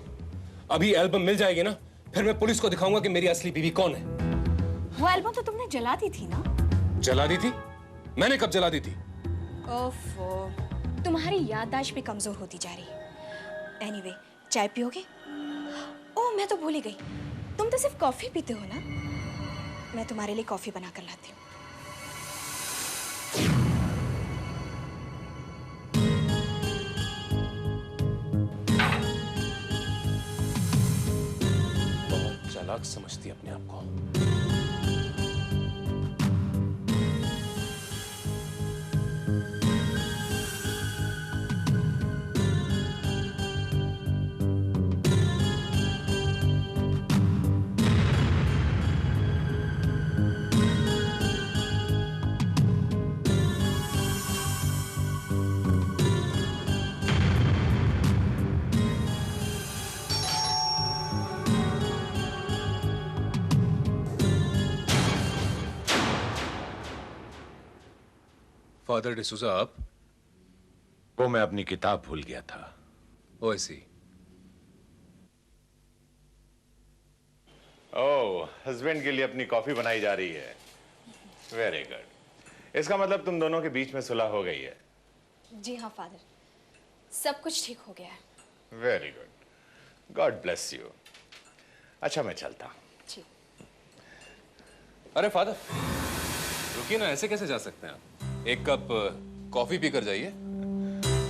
अभी एल्बम मिल जाएगी ना, फिर मैं पुलिस को दिखाऊंगा कि मेरी असली बीवी कौन है। वो एल्बम तो तुमने जला दी थी ना? जला दी थी? मैंने कब जला दी थी? ओफो, तुम्हारी याददाश्त भी कमजोर होती जा रही है। एनीवे, चाय पियोगे? ओह, मैं तो भूल ही गई, तुम तो सिर्फ कॉफी पीते हो ना? मैं तुम्हारे लिए कॉफी बना कर लाती हूँ। चालाक समझती अपने आप को। फादर डिसूजा, आप? वो मैं अपनी किताब भूल गया था। ओ ऐसी। ओह, हस्बैंड के लिए अपनी कॉफी बनाई जा रही है। Very good. इसका मतलब तुम दोनों के बीच में सुलह हो गई है। जी हाँ फादर, सब कुछ ठीक हो गया है। Very good, God bless you. अच्छा मैं चलता हूँ। जी। अरे फादर रुकिए ना, ऐसे कैसे जा सकते हैं आप? एक कप कॉफी पीकर जाइए।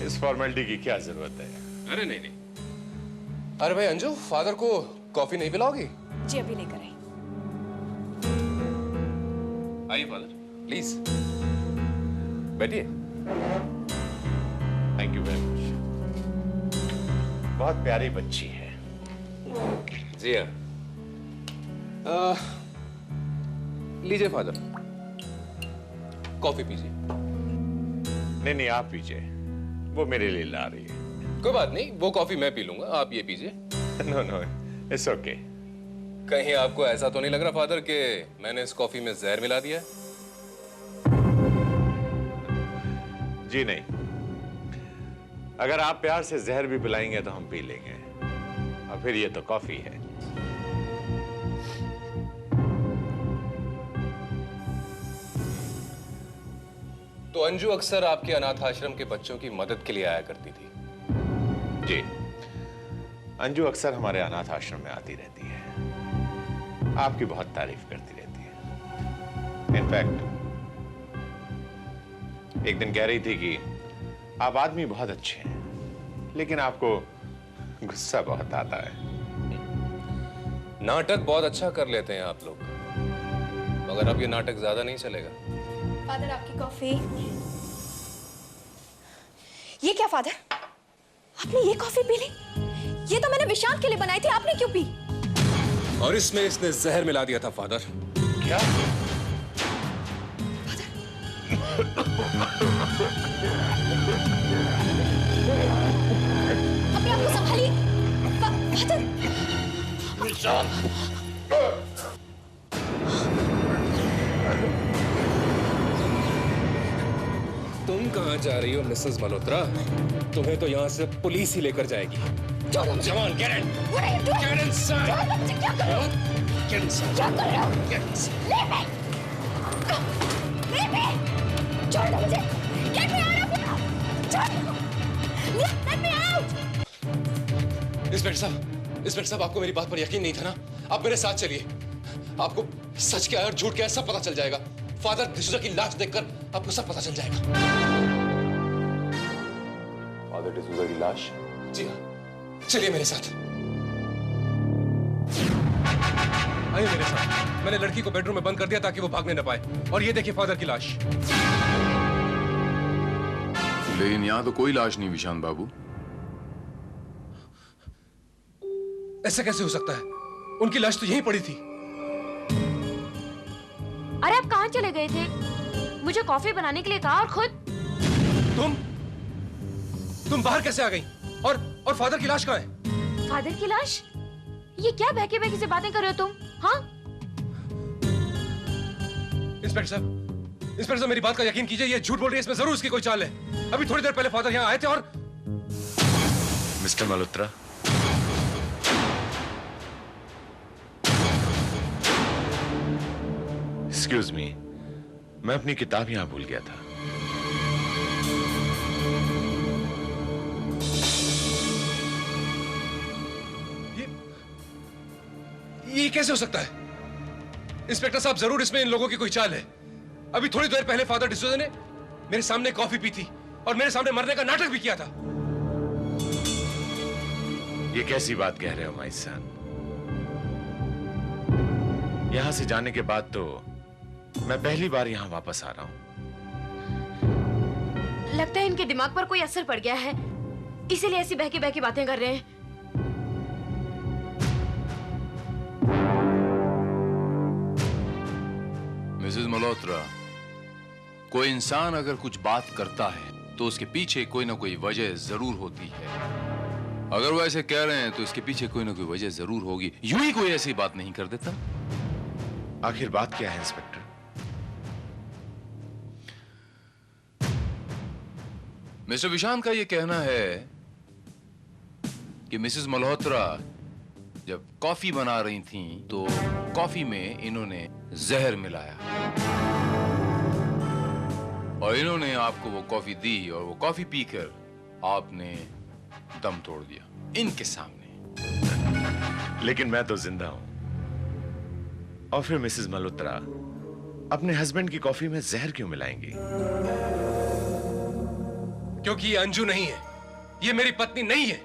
इस फॉर्मेलिटी की क्या जरूरत है? अरे नहीं नहीं। अरे भाई अंजू, फादर को कॉफी नहीं पिलाओगी? जी अभी लेकर आई। आइए फादर, प्लीज बैठिए। Thank you very much. बहुत प्यारी बच्ची है। जी हाँ। लीजिए फादर, कॉफी पीजिए। नहीं नहीं, आप पीजिए, वो मेरे लिए ला रही है। कोई बात नहीं, वो कॉफी मैं पी लूंगा, आप ये पीजिए। No no, it's okay. कहीं आपको ऐसा तो नहीं लग रहा फादर कि मैंने इस कॉफी में जहर मिला दिया है? जी नहीं, अगर आप प्यार से जहर भी पिलाएंगे तो हम पी लेंगे, और फिर ये तो कॉफी है। तो अंजू अक्सर आपके अनाथ आश्रम के बच्चों की मदद के लिए आया करती थी? जी, अंजू अक्सर हमारे अनाथ आश्रम में आती रहती है, आपकी बहुत तारीफ करती रहती है। इनफैक्ट एक दिन कह रही थी कि आप आदमी बहुत अच्छे हैं, लेकिन आपको गुस्सा बहुत आता है। नाटक बहुत अच्छा कर लेते हैं आप लोग, मगर अब ये नाटक ज्यादा नहीं चलेगा। फादर आपकी कॉफी। ये क्या फादर, आपने ये कॉफी पी ली? ये तो मैंने विशांत के लिए बनाई थी, आपने क्यों पी? और इसमें इसने जहर मिला दिया था फादर। क्या? अपने आप को संभालिए फादर। तुम कहाँ जा रही हो मिसेस मल्होत्रा? तुम्हें तो यहाँ से पुलिस ही लेकर जाएगी। जवान, get in! Get inside! क्या कर रहे हो? Get inside! क्या कर रहे हो? Get inside! Leave me! छोड़ दो मुझे! Get me out of here! छोड़ दो! Let me out! इंस्पेक्टर साहब, आपको मेरी बात पर यकीन नहीं था ना? आप मेरे साथ चलिए, आपको सच क्या है और झूठ क्या है सब पता चल जाएगा। फादर डिसूजा की लाश देखकर आपको सब पता चल जाएगा। फादर डिसूजा की लाश? जी हाँ, चलिए मेरे साथ। आइए मेरे साथ। मैंने लड़की को बेडरूम में बंद कर दिया ताकि वो भागने न पाए। और ये देखिए फादर की लाश। लेकिन यहाँ तो कोई लाश नहीं विशांत बाबू। ऐसा कैसे हो सकता है? उनकी लाश तो यहीं पड़ी थी। अरे आप कहाँ चले गए थे? मुझे कॉफी बनाने के लिए कहा और खुद तुम बाहर कैसे आ गई? और फादर की लाश कहाँ है? फादर की लाश? ये क्या बहके बहके से बातें कर रहे हो तुम? हाँ? इंस्पेक्टर साहब मेरी बात का यकीन कीजिए, ये झूठ बोल रही है, इसमें जरूर उसकी कोई चाल है। अभी थोड़ी देर पहले फादर यहाँ आए थे और मिस्टर मल्होत्रा, एक्सक्यूज मी, मैं अपनी किताब यहां भूल गया था। ये कैसे हो सकता है? इंस्पेक्टर साहब, जरूर इसमें इन लोगों की कोई चाल है। अभी थोड़ी देर पहले फादर डिसूजा ने मेरे सामने कॉफी पी थी और मेरे सामने मरने का नाटक भी किया था। ये कैसी बात कह रहे हो माई सन? यहां से जाने के बाद तो मैं पहली बार यहां वापस आ रहा हूं। लगता है इनके दिमाग पर कोई असर पड़ गया है, इसीलिए ऐसी बहकी बहकी बातें कर रहे हैं। मिसेस मल्होत्रा, कोई इंसान अगर कुछ बात करता है तो उसके पीछे कोई ना कोई वजह जरूर होती है। अगर वो ऐसे कह रहे हैं तो इसके पीछे कोई ना कोई वजह जरूर होगी, यूं ही कोई ऐसी बात नहीं कर देता। आखिर बात क्या है इंस्पेक्टर? मिस्टर विशांत का ये कहना है कि मिसेस मल्होत्रा जब कॉफी बना रही थीं तो कॉफी में इन्होंने जहर मिलाया और इन्होंने आपको वो कॉफी दी और वो कॉफी पीकर आपने दम तोड़ दिया इनके सामने। लेकिन मैं तो जिंदा हूं। और फिर मिसेस मल्होत्रा अपने हस्बैंड की कॉफी में जहर क्यों मिलाएंगी? क्योंकि ये अंजू नहीं है, ये मेरी पत्नी नहीं है।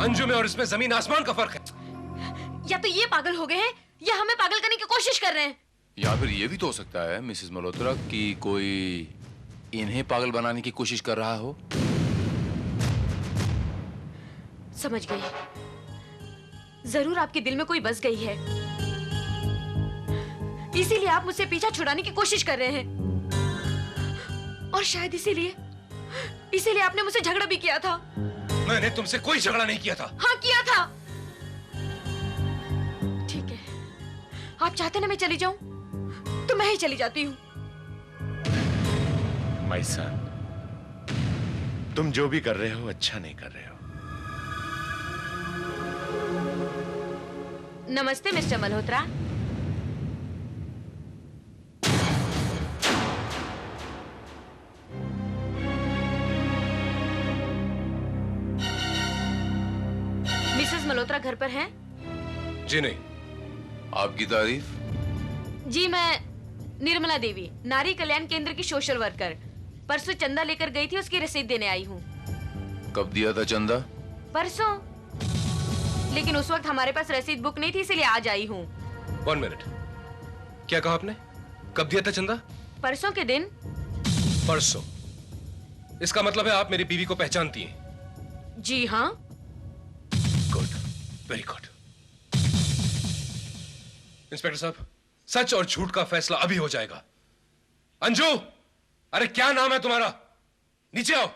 अंजू में और इसमें जमीन आसमान का फर्क है। या तो ये पागल हो गए हैं या हमें पागल करने की कोशिश कर रहे हैं। या फिर ये भी तो हो सकता है मिसेस मल्होत्रा कि कोई इन्हें पागल बनाने की कोशिश कर रहा हो। समझ गई, जरूर आपके दिल में कोई बस गई है, इसीलिए आप मुझसे पीछा छुड़ाने की कोशिश कर रहे हैं। और शायद इसीलिए आपने मुझसे झगड़ा भी किया था। मैंने तुमसे कोई झगड़ा नहीं किया था। हाँ किया था। ठीक है, आप चाहते ना मैं चली जाऊं तो मैं ही चली जाती हूँ। माय सन, तुम जो भी कर रहे हो अच्छा नहीं कर रहे हो। नमस्ते मिस्टर मल्होत्रा। मिसेस मल्होत्रा घर पर हैं? जी नहीं। आपकी तारीफ? जी मैं निर्मला देवी, नारी कल्याण केंद्र की सोशल वर्कर। परसों चंदा लेकर गई थी, उसकी रसीद देने आई हूँ। कब दिया था चंदा? परसों, लेकिन उस वक्त हमारे पास रसीद बुक नहीं थी, इसलिए आज आई हूँ। 1 मिनट, क्या कहा आपने? कब दिया था चंदा? परसों के दिन। परसों? इसका मतलब है आप मेरी बीवी को पहचानती हैं? जी हाँ। Good, very good. इंस्पेक्टर साहब, सच और झूठ का फैसला अभी हो जाएगा। अंजू, अरे क्या नाम है तुम्हारा? नीचे आओ।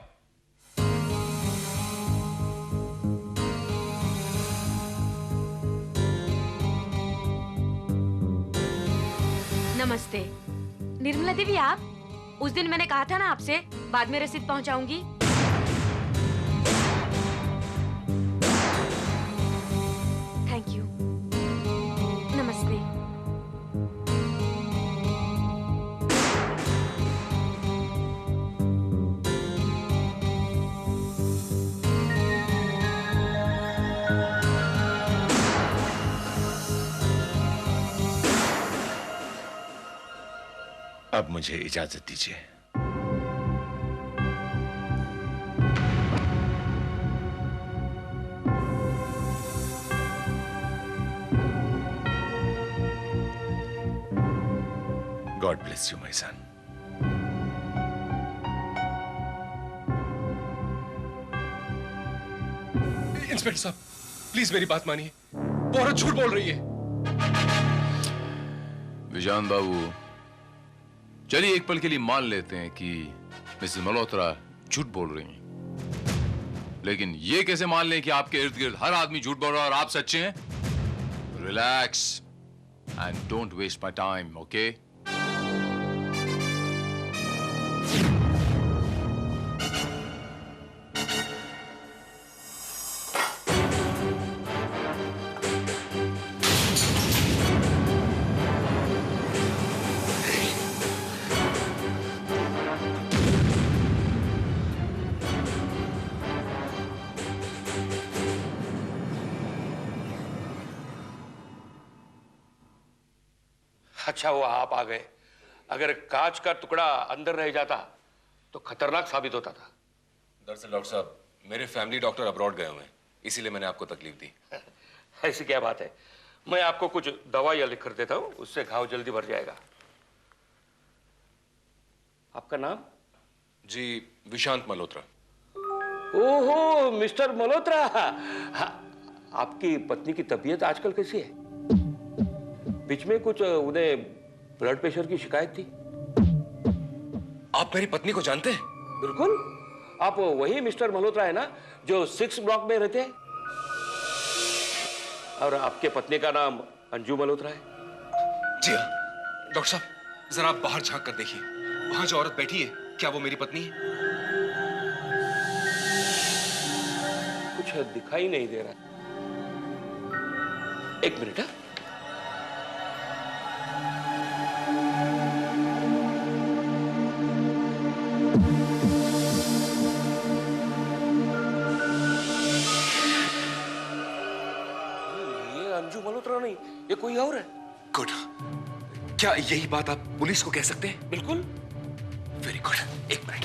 नमस्ते। निर्मला देवी आप? उस दिन मैंने कहा था ना आपसे बाद में रसीद पहुंचाऊंगी। Thank you. नमस्ते। अब मुझे इजाजत दीजिए। God bless you my son. Inspector साहब, प्लीज मेरी बात मानिए, वो औरत झूठ बोल रही है। विशांत बाबू, चलिए एक पल के लिए मान लेते हैं कि मिसेस मल्होत्रा झूठ बोल रही हैं, लेकिन ये कैसे मान लें कि आपके इर्द गिर्द हर आदमी झूठ बोल रहा है और आप सच्चे हैं? Relax and don't waste my time, okay? अच्छा वो आप आ गए। अगर कांच का टुकड़ा अंदर रह जाता तो खतरनाक साबित होता था। दरअसल डॉक्टर साहब, मेरे फैमिली डॉक्टर अब्रॉड गए हुए हैं, इसीलिए मैंने आपको तकलीफ दी। ऐसी क्या बात है, मैं आपको कुछ दवाइयां लिख कर देता हूं, उससे घाव जल्दी भर जाएगा। आपका नाम? जी, विशांत मल्होत्रा। ओहो मिस्टर मल्होत्रा, आपकी पत्नी की तबीयत आजकल कैसी है? बीच में कुछ उन्हें ब्लड प्रेशर की शिकायत थी। आप मेरी पत्नी को जानते हैं? बिल्कुल, आप वही मिस्टर मल्होत्रा है ना जो 6 ब्लॉक में रहते हैं? और आपके पत्नी का नाम अंजू मल्होत्रा है? जी हाँ। डॉक्टर साहब, जरा आप बाहर झांक कर देखिए, वहां जो औरत बैठी है, क्या वो मेरी पत्नी है? दिखाई नहीं दे रहा। एक मिनट। ये अंजू मल्होत्रा नहीं, ये कोई और है। गुड। क्या यही बात आप पुलिस को कह सकते हैं? बिल्कुल। Very good. एक minute.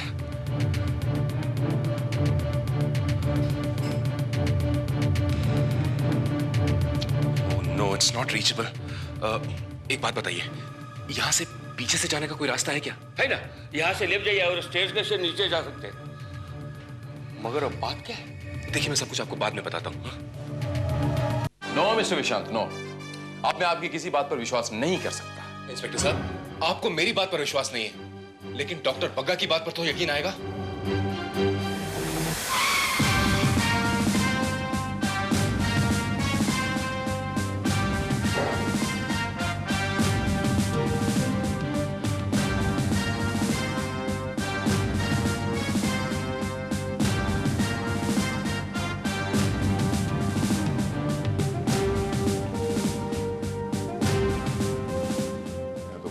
No, it's not reachable. एक बात बताइए, यहां से पीछे से जाने का कोई रास्ता है क्या? है ना, यहां से लेफ्ट जाइए और स्टेज से नीचे जा सकते हैं। मगर अब बात क्या है? देखिए, मैं सब कुछ आपको बाद में बताता हूँ। No mister Vishant, no. अब मैं आपकी किसी बात पर विश्वास नहीं कर सकता। इंस्पेक्टर साहब, आपको मेरी बात पर विश्वास नहीं है, लेकिन डॉक्टर बग्गा की बात पर तो यकीन आएगा।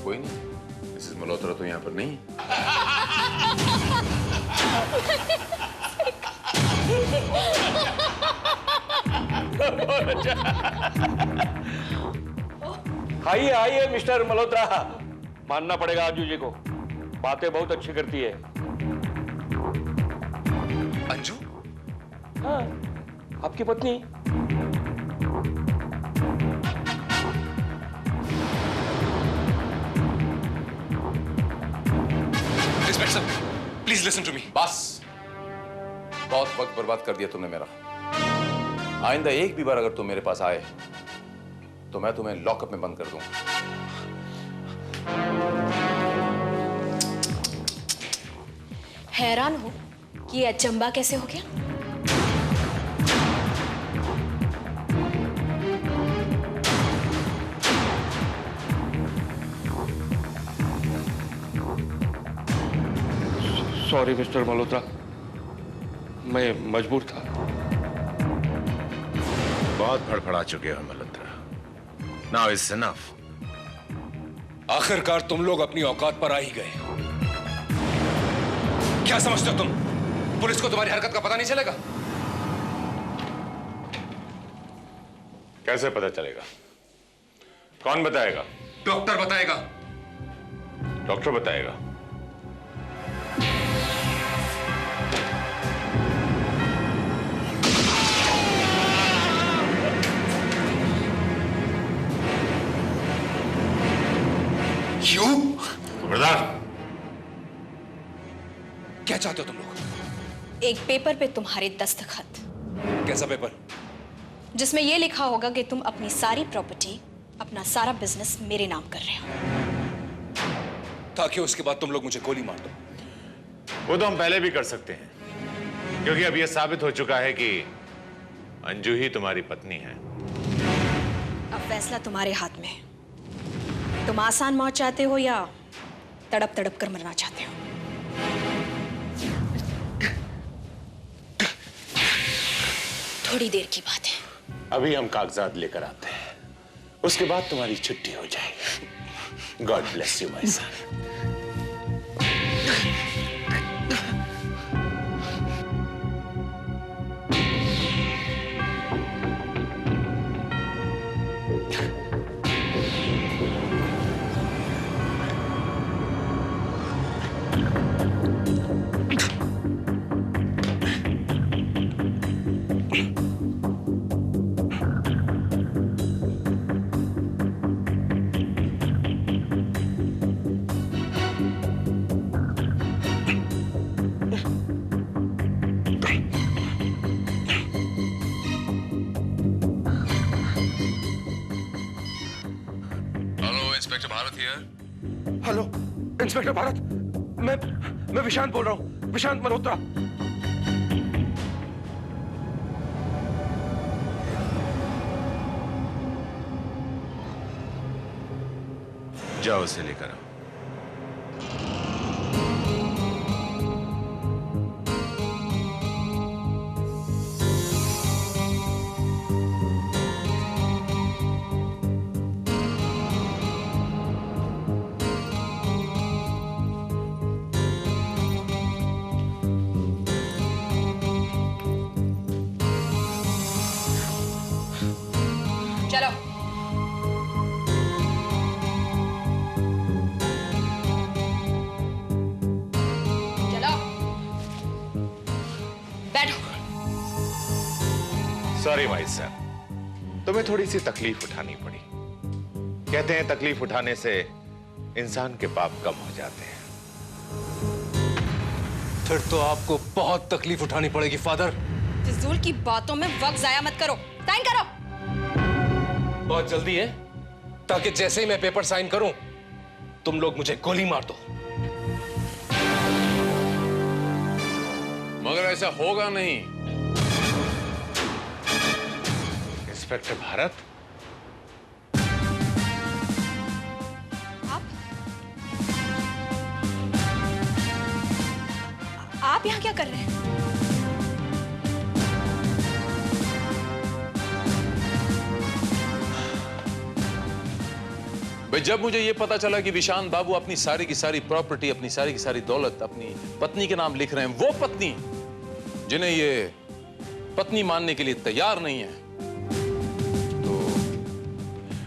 कोई नहीं, मिसेस मल्होत्रा तो यहाँ पर नहीं है। आइए आइए मिस्टर मल्होत्रा, मानना पड़ेगा अंजू जी को, बातें बहुत अच्छी करती है। अंजू? हाँ, आपकी पत्नी। Please listen to me. बस, बहुत वक्त बर्बाद कर दिया तुमने मेरा। आइंदा एक भी बार अगर तुम मेरे पास आए तो मैं तुम्हें लॉकअप में बंद कर दूंगा। हैरान हो कि ये अचंबा कैसे हो गया? सॉरी मिस्टर मल्होत्रा, मैं मजबूर था। बहुत फड़फड़ा चुके हो मल्होत्रा। Now it's enough. आखिरकार तुम लोग अपनी औकात पर आ ही गए। क्या समझते हो तुम? पुलिस को तुम्हारी हरकत का पता नहीं चलेगा? कैसे पता चलेगा? कौन बताएगा? डॉक्टर बताएगा। डॉक्टर बताएगा? खबरदार! क्या चाहते हो तुम लोग? एक पेपर पे तुम्हारे दस्तखत। कैसा पेपर? जिसमें यह लिखा होगा कि तुम अपनी सारी प्रॉपर्टी, अपना सारा बिजनेस मेरे नाम कर रहे हो, ताकि उसके बाद तुम लोग मुझे गोली मार दो। वो तो हम पहले भी कर सकते हैं, क्योंकि अब यह साबित हो चुका है कि अंजू ही तुम्हारी पत्नी है। अब फैसला तुम्हारे हाथ में है। तुम आसान मौत चाहते हो या तड़प तड़प कर मरना चाहते हो? थोड़ी देर की बात है। अभी हम कागजात लेकर आते हैं, उसके बाद तुम्हारी छुट्टी हो जाएगी। God bless you my son. Inspector Bharat here. Hello inspector Bharat, मैं विशांत बोल रहा हूँ, विशांत मल्होत्रा। जाओ उसे लेकर आओ। चलो। चलो बैठो। सॉरी भाई साहब, तुम्हें थोड़ी सी तकलीफ उठानी पड़ी। कहते हैं तकलीफ उठाने से इंसान के पाप कम हो जाते हैं। फिर तो आपको बहुत तकलीफ उठानी पड़ेगी फादर। फिजूल की बातों में वक्त जाया मत करो, साइन करो। बहुत जल्दी है, ताकि जैसे ही मैं पेपर साइन करूं तुम लोग मुझे गोली मार दो। मगर ऐसा होगा नहीं। इंस्पेक्टर भारत, आप यहाँ क्या कर रहे हैं? भाई, जब मुझे यह पता चला कि विशांत बाबू अपनी सारी की सारी प्रॉपर्टी, अपनी सारी की सारी दौलत अपनी पत्नी के नाम लिख रहे हैं, वो पत्नी जिन्हें ये पत्नी मानने के लिए तैयार नहीं है, तो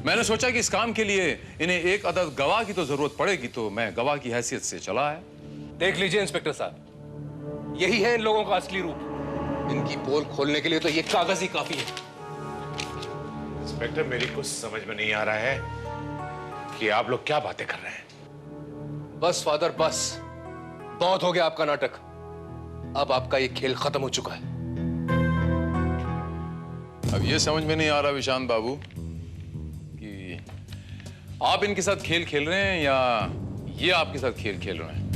मैंने सोचा कि इस काम के लिए इन्हें एक अदद गवाह की तो जरूरत पड़ेगी, तो मैं गवाह की हैसियत से चला है। देख लीजिए इंस्पेक्टर साहब, यही है इन लोगों का असली रूप। इनकी पोल खोलने के लिए तो ये कागज ही काफी है। इंस्पेक्टर, मेरी कुछ समझ में नहीं आ रहा है कि आप लोग क्या बातें कर रहे हैं। बस फादर बस, बहुत हो गया आपका नाटक। अब आपका ये खेल खत्म हो चुका है। अब ये समझ में नहीं आ रहा विशांत बाबू कि आप इनके साथ खेल खेल रहे हैं या ये आपके साथ खेल खेल रहे हैं।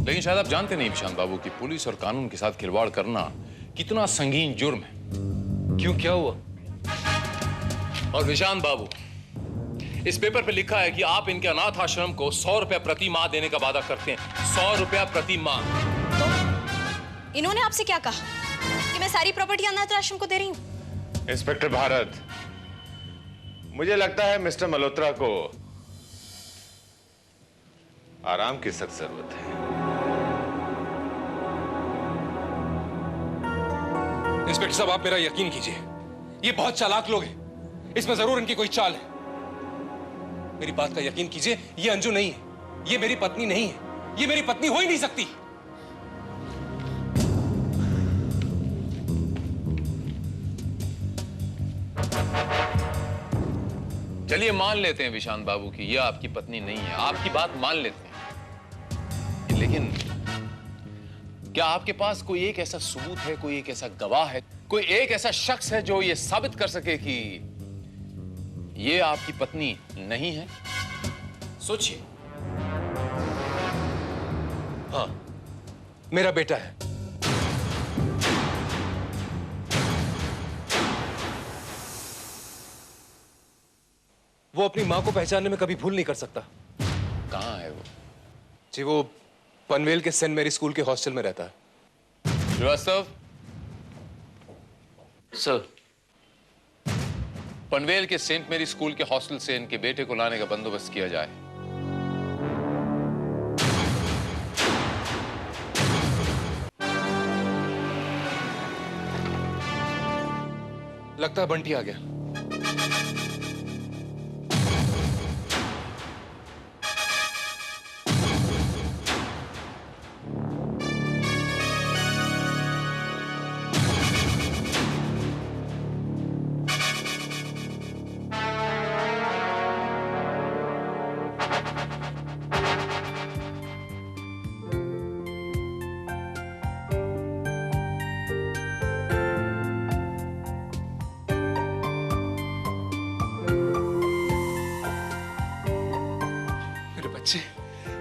लेकिन शायद आप जानते नहीं विशांत बाबू कि पुलिस और कानून के साथ खिलवाड़ करना कितना संगीन जुर्म है। क्यों, क्या हुआ? और विशांत बाबू, इस पेपर पे लिखा है कि आप इनके अनाथ आश्रम को 100 रुपया प्रति माह देने का वादा करते हैं। 100 रुपया प्रति माह। तो इन्होंने आपसे क्या कहा कि मैं सारी प्रॉपर्टी अनाथ आश्रम को दे रही हूँ? इंस्पेक्टर भारत, मुझे लगता है मिस्टर मल्होत्रा को आराम की सख्त जरूरत है। इंस्पेक्टर साहब, आप मेरा यकीन कीजिए, ये बहुत चालाक लोग हैं। इसमें जरूर इनकी कोई चाल है। मेरी बात का यकीन कीजिए, ये अंजू नहीं है, ये मेरी पत्नी नहीं है, ये मेरी पत्नी हो ही नहीं सकती। चलिए मान लेते हैं विशांत बाबू कि ये आपकी पत्नी नहीं है, आपकी बात मान लेते हैं, लेकिन क्या आपके पास कोई एक ऐसा सबूत है, कोई एक ऐसा गवाह है, कोई एक ऐसा शख्स है जो ये साबित कर सके कि ये आपकी पत्नी नहीं है? सोचिए। हाँ, मेरा बेटा है। वो अपनी मां को पहचानने में कभी भूल नहीं कर सकता। कहाँ है वो? जी, वो पनवेल के सेंट मैरी स्कूल के हॉस्टल में रहता है। श्रीवास्तव सर, पनवेल के सेंट मैरी स्कूल के हॉस्टल से इनके बेटे को लाने का बंदोबस्त किया जाए। लगता है बंटी आ गया।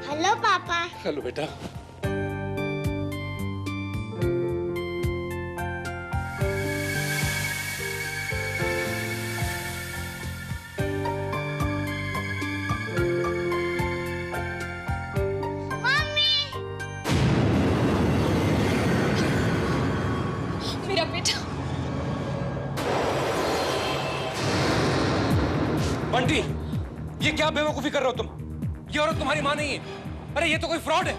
हेलो पापा। हेलो बेटा। मेरा बेटा। बंटी, ये क्या बेवकूफी कर रहे हो तुम? ये औरत तुम्हारी मां नहीं है। अरे ये तो कोई फ्रॉड है।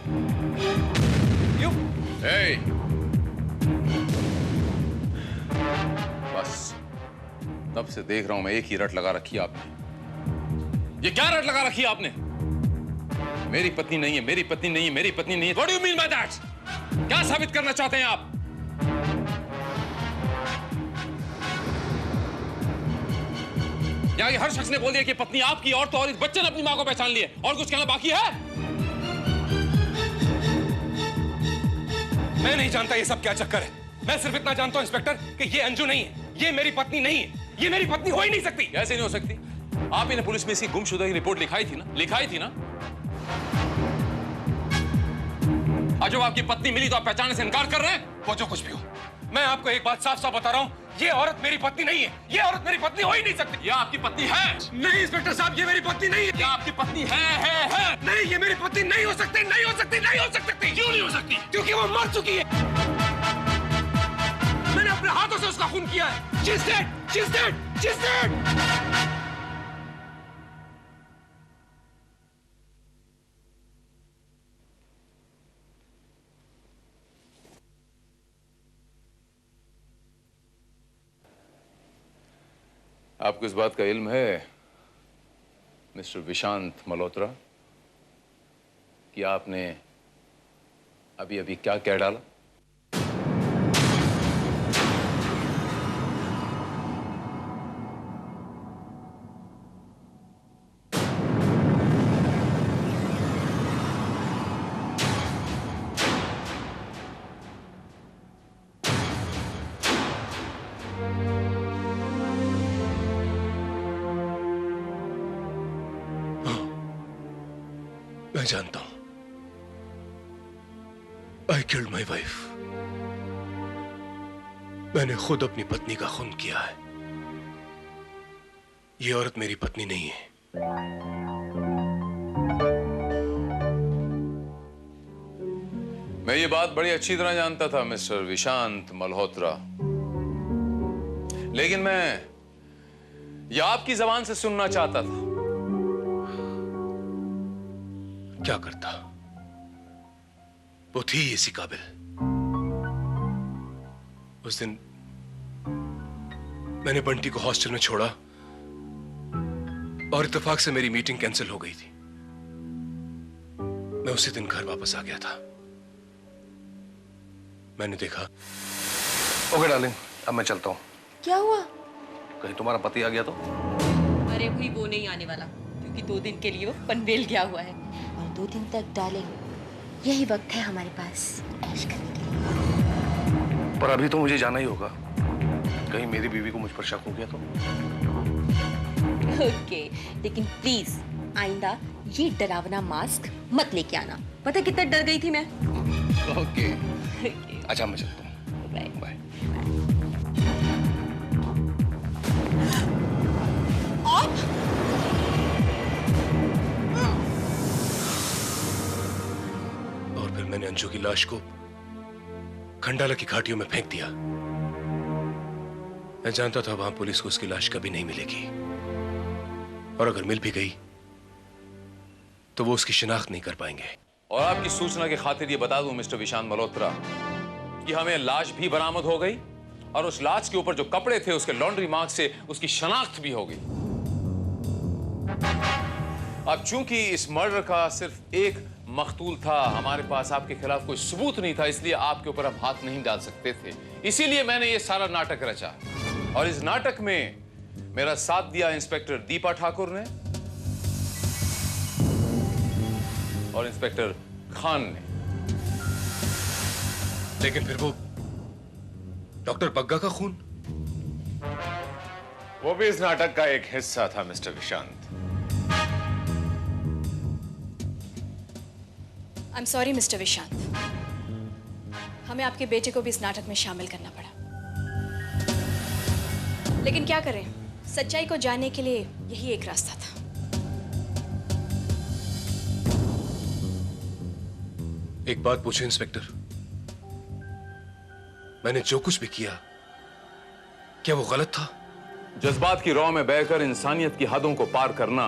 बस तब से देख रहा हूं मैं, एक ही रट लगा रखी है आपने। ये क्या रट लगा रखी है आपने? मेरी पत्नी नहीं है, मेरी पत्नी नहीं है, मेरी पत्नी नहीं है। What do you mean by that? क्या साबित करना चाहते हैं आप? यहाँ हर शख्स ने बोल दिया कि पत्नी आपकी, और तो और इस बच्चे ने अपनी मां को पहचान लिया। और कुछ कहना बाकी है? मैं नहीं जानता ये सब क्या चक्कर है। मैं सिर्फ इतना जानता हूं इंस्पेक्टर कि ये अंजू नहीं है, ये मेरी पत्नी नहीं है, ये मेरी पत्नी हो ही नहीं सकती। कैसे नहीं हो सकती? आप इन्हें पुलिस में इसकी गुमशुदा की रिपोर्ट लिखाई थी ना? लिखाई थी ना? आज जब आपकी पत्नी मिली तो आप पहचानने से इनकार कर रहे हैं? वो जो कुछ भी हो, मैं आपको एक बात साफ साफ बता रहा हूं, ये औरत मेरी पत्नी नहीं है, ये औरत मेरी पत्नी हो ही नहीं सकती। ये आपकी पत्नी है? नहीं इंस्पेक्टर साहब, ये मेरी पत्नी नहीं है। ये आपकी पत्नी है। नहीं, ये मेरी पत्नी नहीं हो सकती, नहीं हो सकती, नहीं हो सकती। क्यों नहीं हो सकती? क्योंकि वो मर चुकी है। मैंने अपने हाथों से उसका खून किया है। She's dead, she's dead, she's dead. आपको इस बात का इल्म है मिस्टर विशांत मल्होत्रा कि आपने अभी अभी क्या कह डाला? मैं जानता हूं। I killed my wife. मैंने खुद अपनी पत्नी का खून किया है। ये औरत मेरी पत्नी नहीं है। मैं ये बात बड़ी अच्छी तरह जानता था मिस्टर विशांत मल्होत्रा, लेकिन मैं ये आपकी जबान से सुनना चाहता था। क्या करता? वो थी इसी काबिल। उस दिन मैंने बंटी को हॉस्टल में छोड़ा और इत्तेफाक से मेरी मीटिंग कैंसिल हो गई थी। मैं उसी दिन घर वापस आ गया था। मैंने देखा। ओके डार्लिंग, अब मैं चलता हूँ। क्या हुआ? कहीं तुम्हारा पति आ गया तो? अरे भाई वो नहीं आने वाला, क्योंकि 2 दिन के लिए वो पनवेल गया हुआ है। और 2 दिन तक डार्लिंग यही वक्त है हमारे पास ऐश करने के लिए। पर अभी तो मुझे जाना ही होगा। कहीं मेरी बीवी को मुझ पर शक हो गया तो? ओके, लेकिन प्लीज आइंदा ये डरावना मास्क मत लेके आना। पता कितना डर गई थी मैं। ओके। अच्छा मैं चलता हूँ। Bye bye. और फिर मैंने अंजू की लाश को खंडाला की घाटियों में फेंक दिया। मैं जानता था वहां पुलिस को उसकी लाश कभी नहीं मिलेगी, और अगर मिल भी गई तो वो उसकी शिनाख्त नहीं कर पाएंगे। और आपकी सूचना की खातिर ये बता दूं मिस्टर विशांत मल्होत्रा कि हमें लाश भी बरामद हो गई, और उस लाश के ऊपर जो कपड़े थे उसके लॉन्ड्री मार्क से उसकी शनाख्त भी हो गई। अब चूंकि इस मर्डर का सिर्फ एक मकतूल था, हमारे पास आपके खिलाफ कोई सबूत नहीं था, इसलिए आपके ऊपर हम हाथ नहीं डाल सकते थे। इसीलिए मैंने ये सारा नाटक रचा, और इस नाटक में मेरा साथ दिया इंस्पेक्टर दीपा ठाकुर ने और इंस्पेक्टर खान ने। लेकिन फिर वो डॉक्टर बग्गा का खून? वो भी इस नाटक का एक हिस्सा था mister Vishant. I'm sorry, mister Vishant. हमें आपके बेटे को भी इस नाटक में शामिल करना पड़ा, लेकिन क्या करें, सच्चाई को जानने के लिए यही एक रास्ता था। एक बात पूछे इंस्पेक्टर, मैंने जो कुछ भी किया, क्या वो गलत था? जज्बात की रौ में बहकर इंसानियत की हदों को पार करना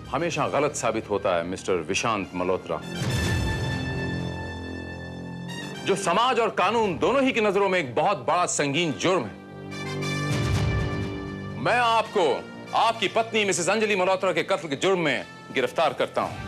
हमेशा गलत साबित होता है मिस्टर विशांत मल्होत्रा। जो समाज और कानून दोनों ही की नजरों में एक बहुत बड़ा संगीन जुर्म है। मैं आपको आपकी पत्नी मिसेस अंजलि मल्होत्रा के कत्ल के जुर्म में गिरफ्तार करता हूं।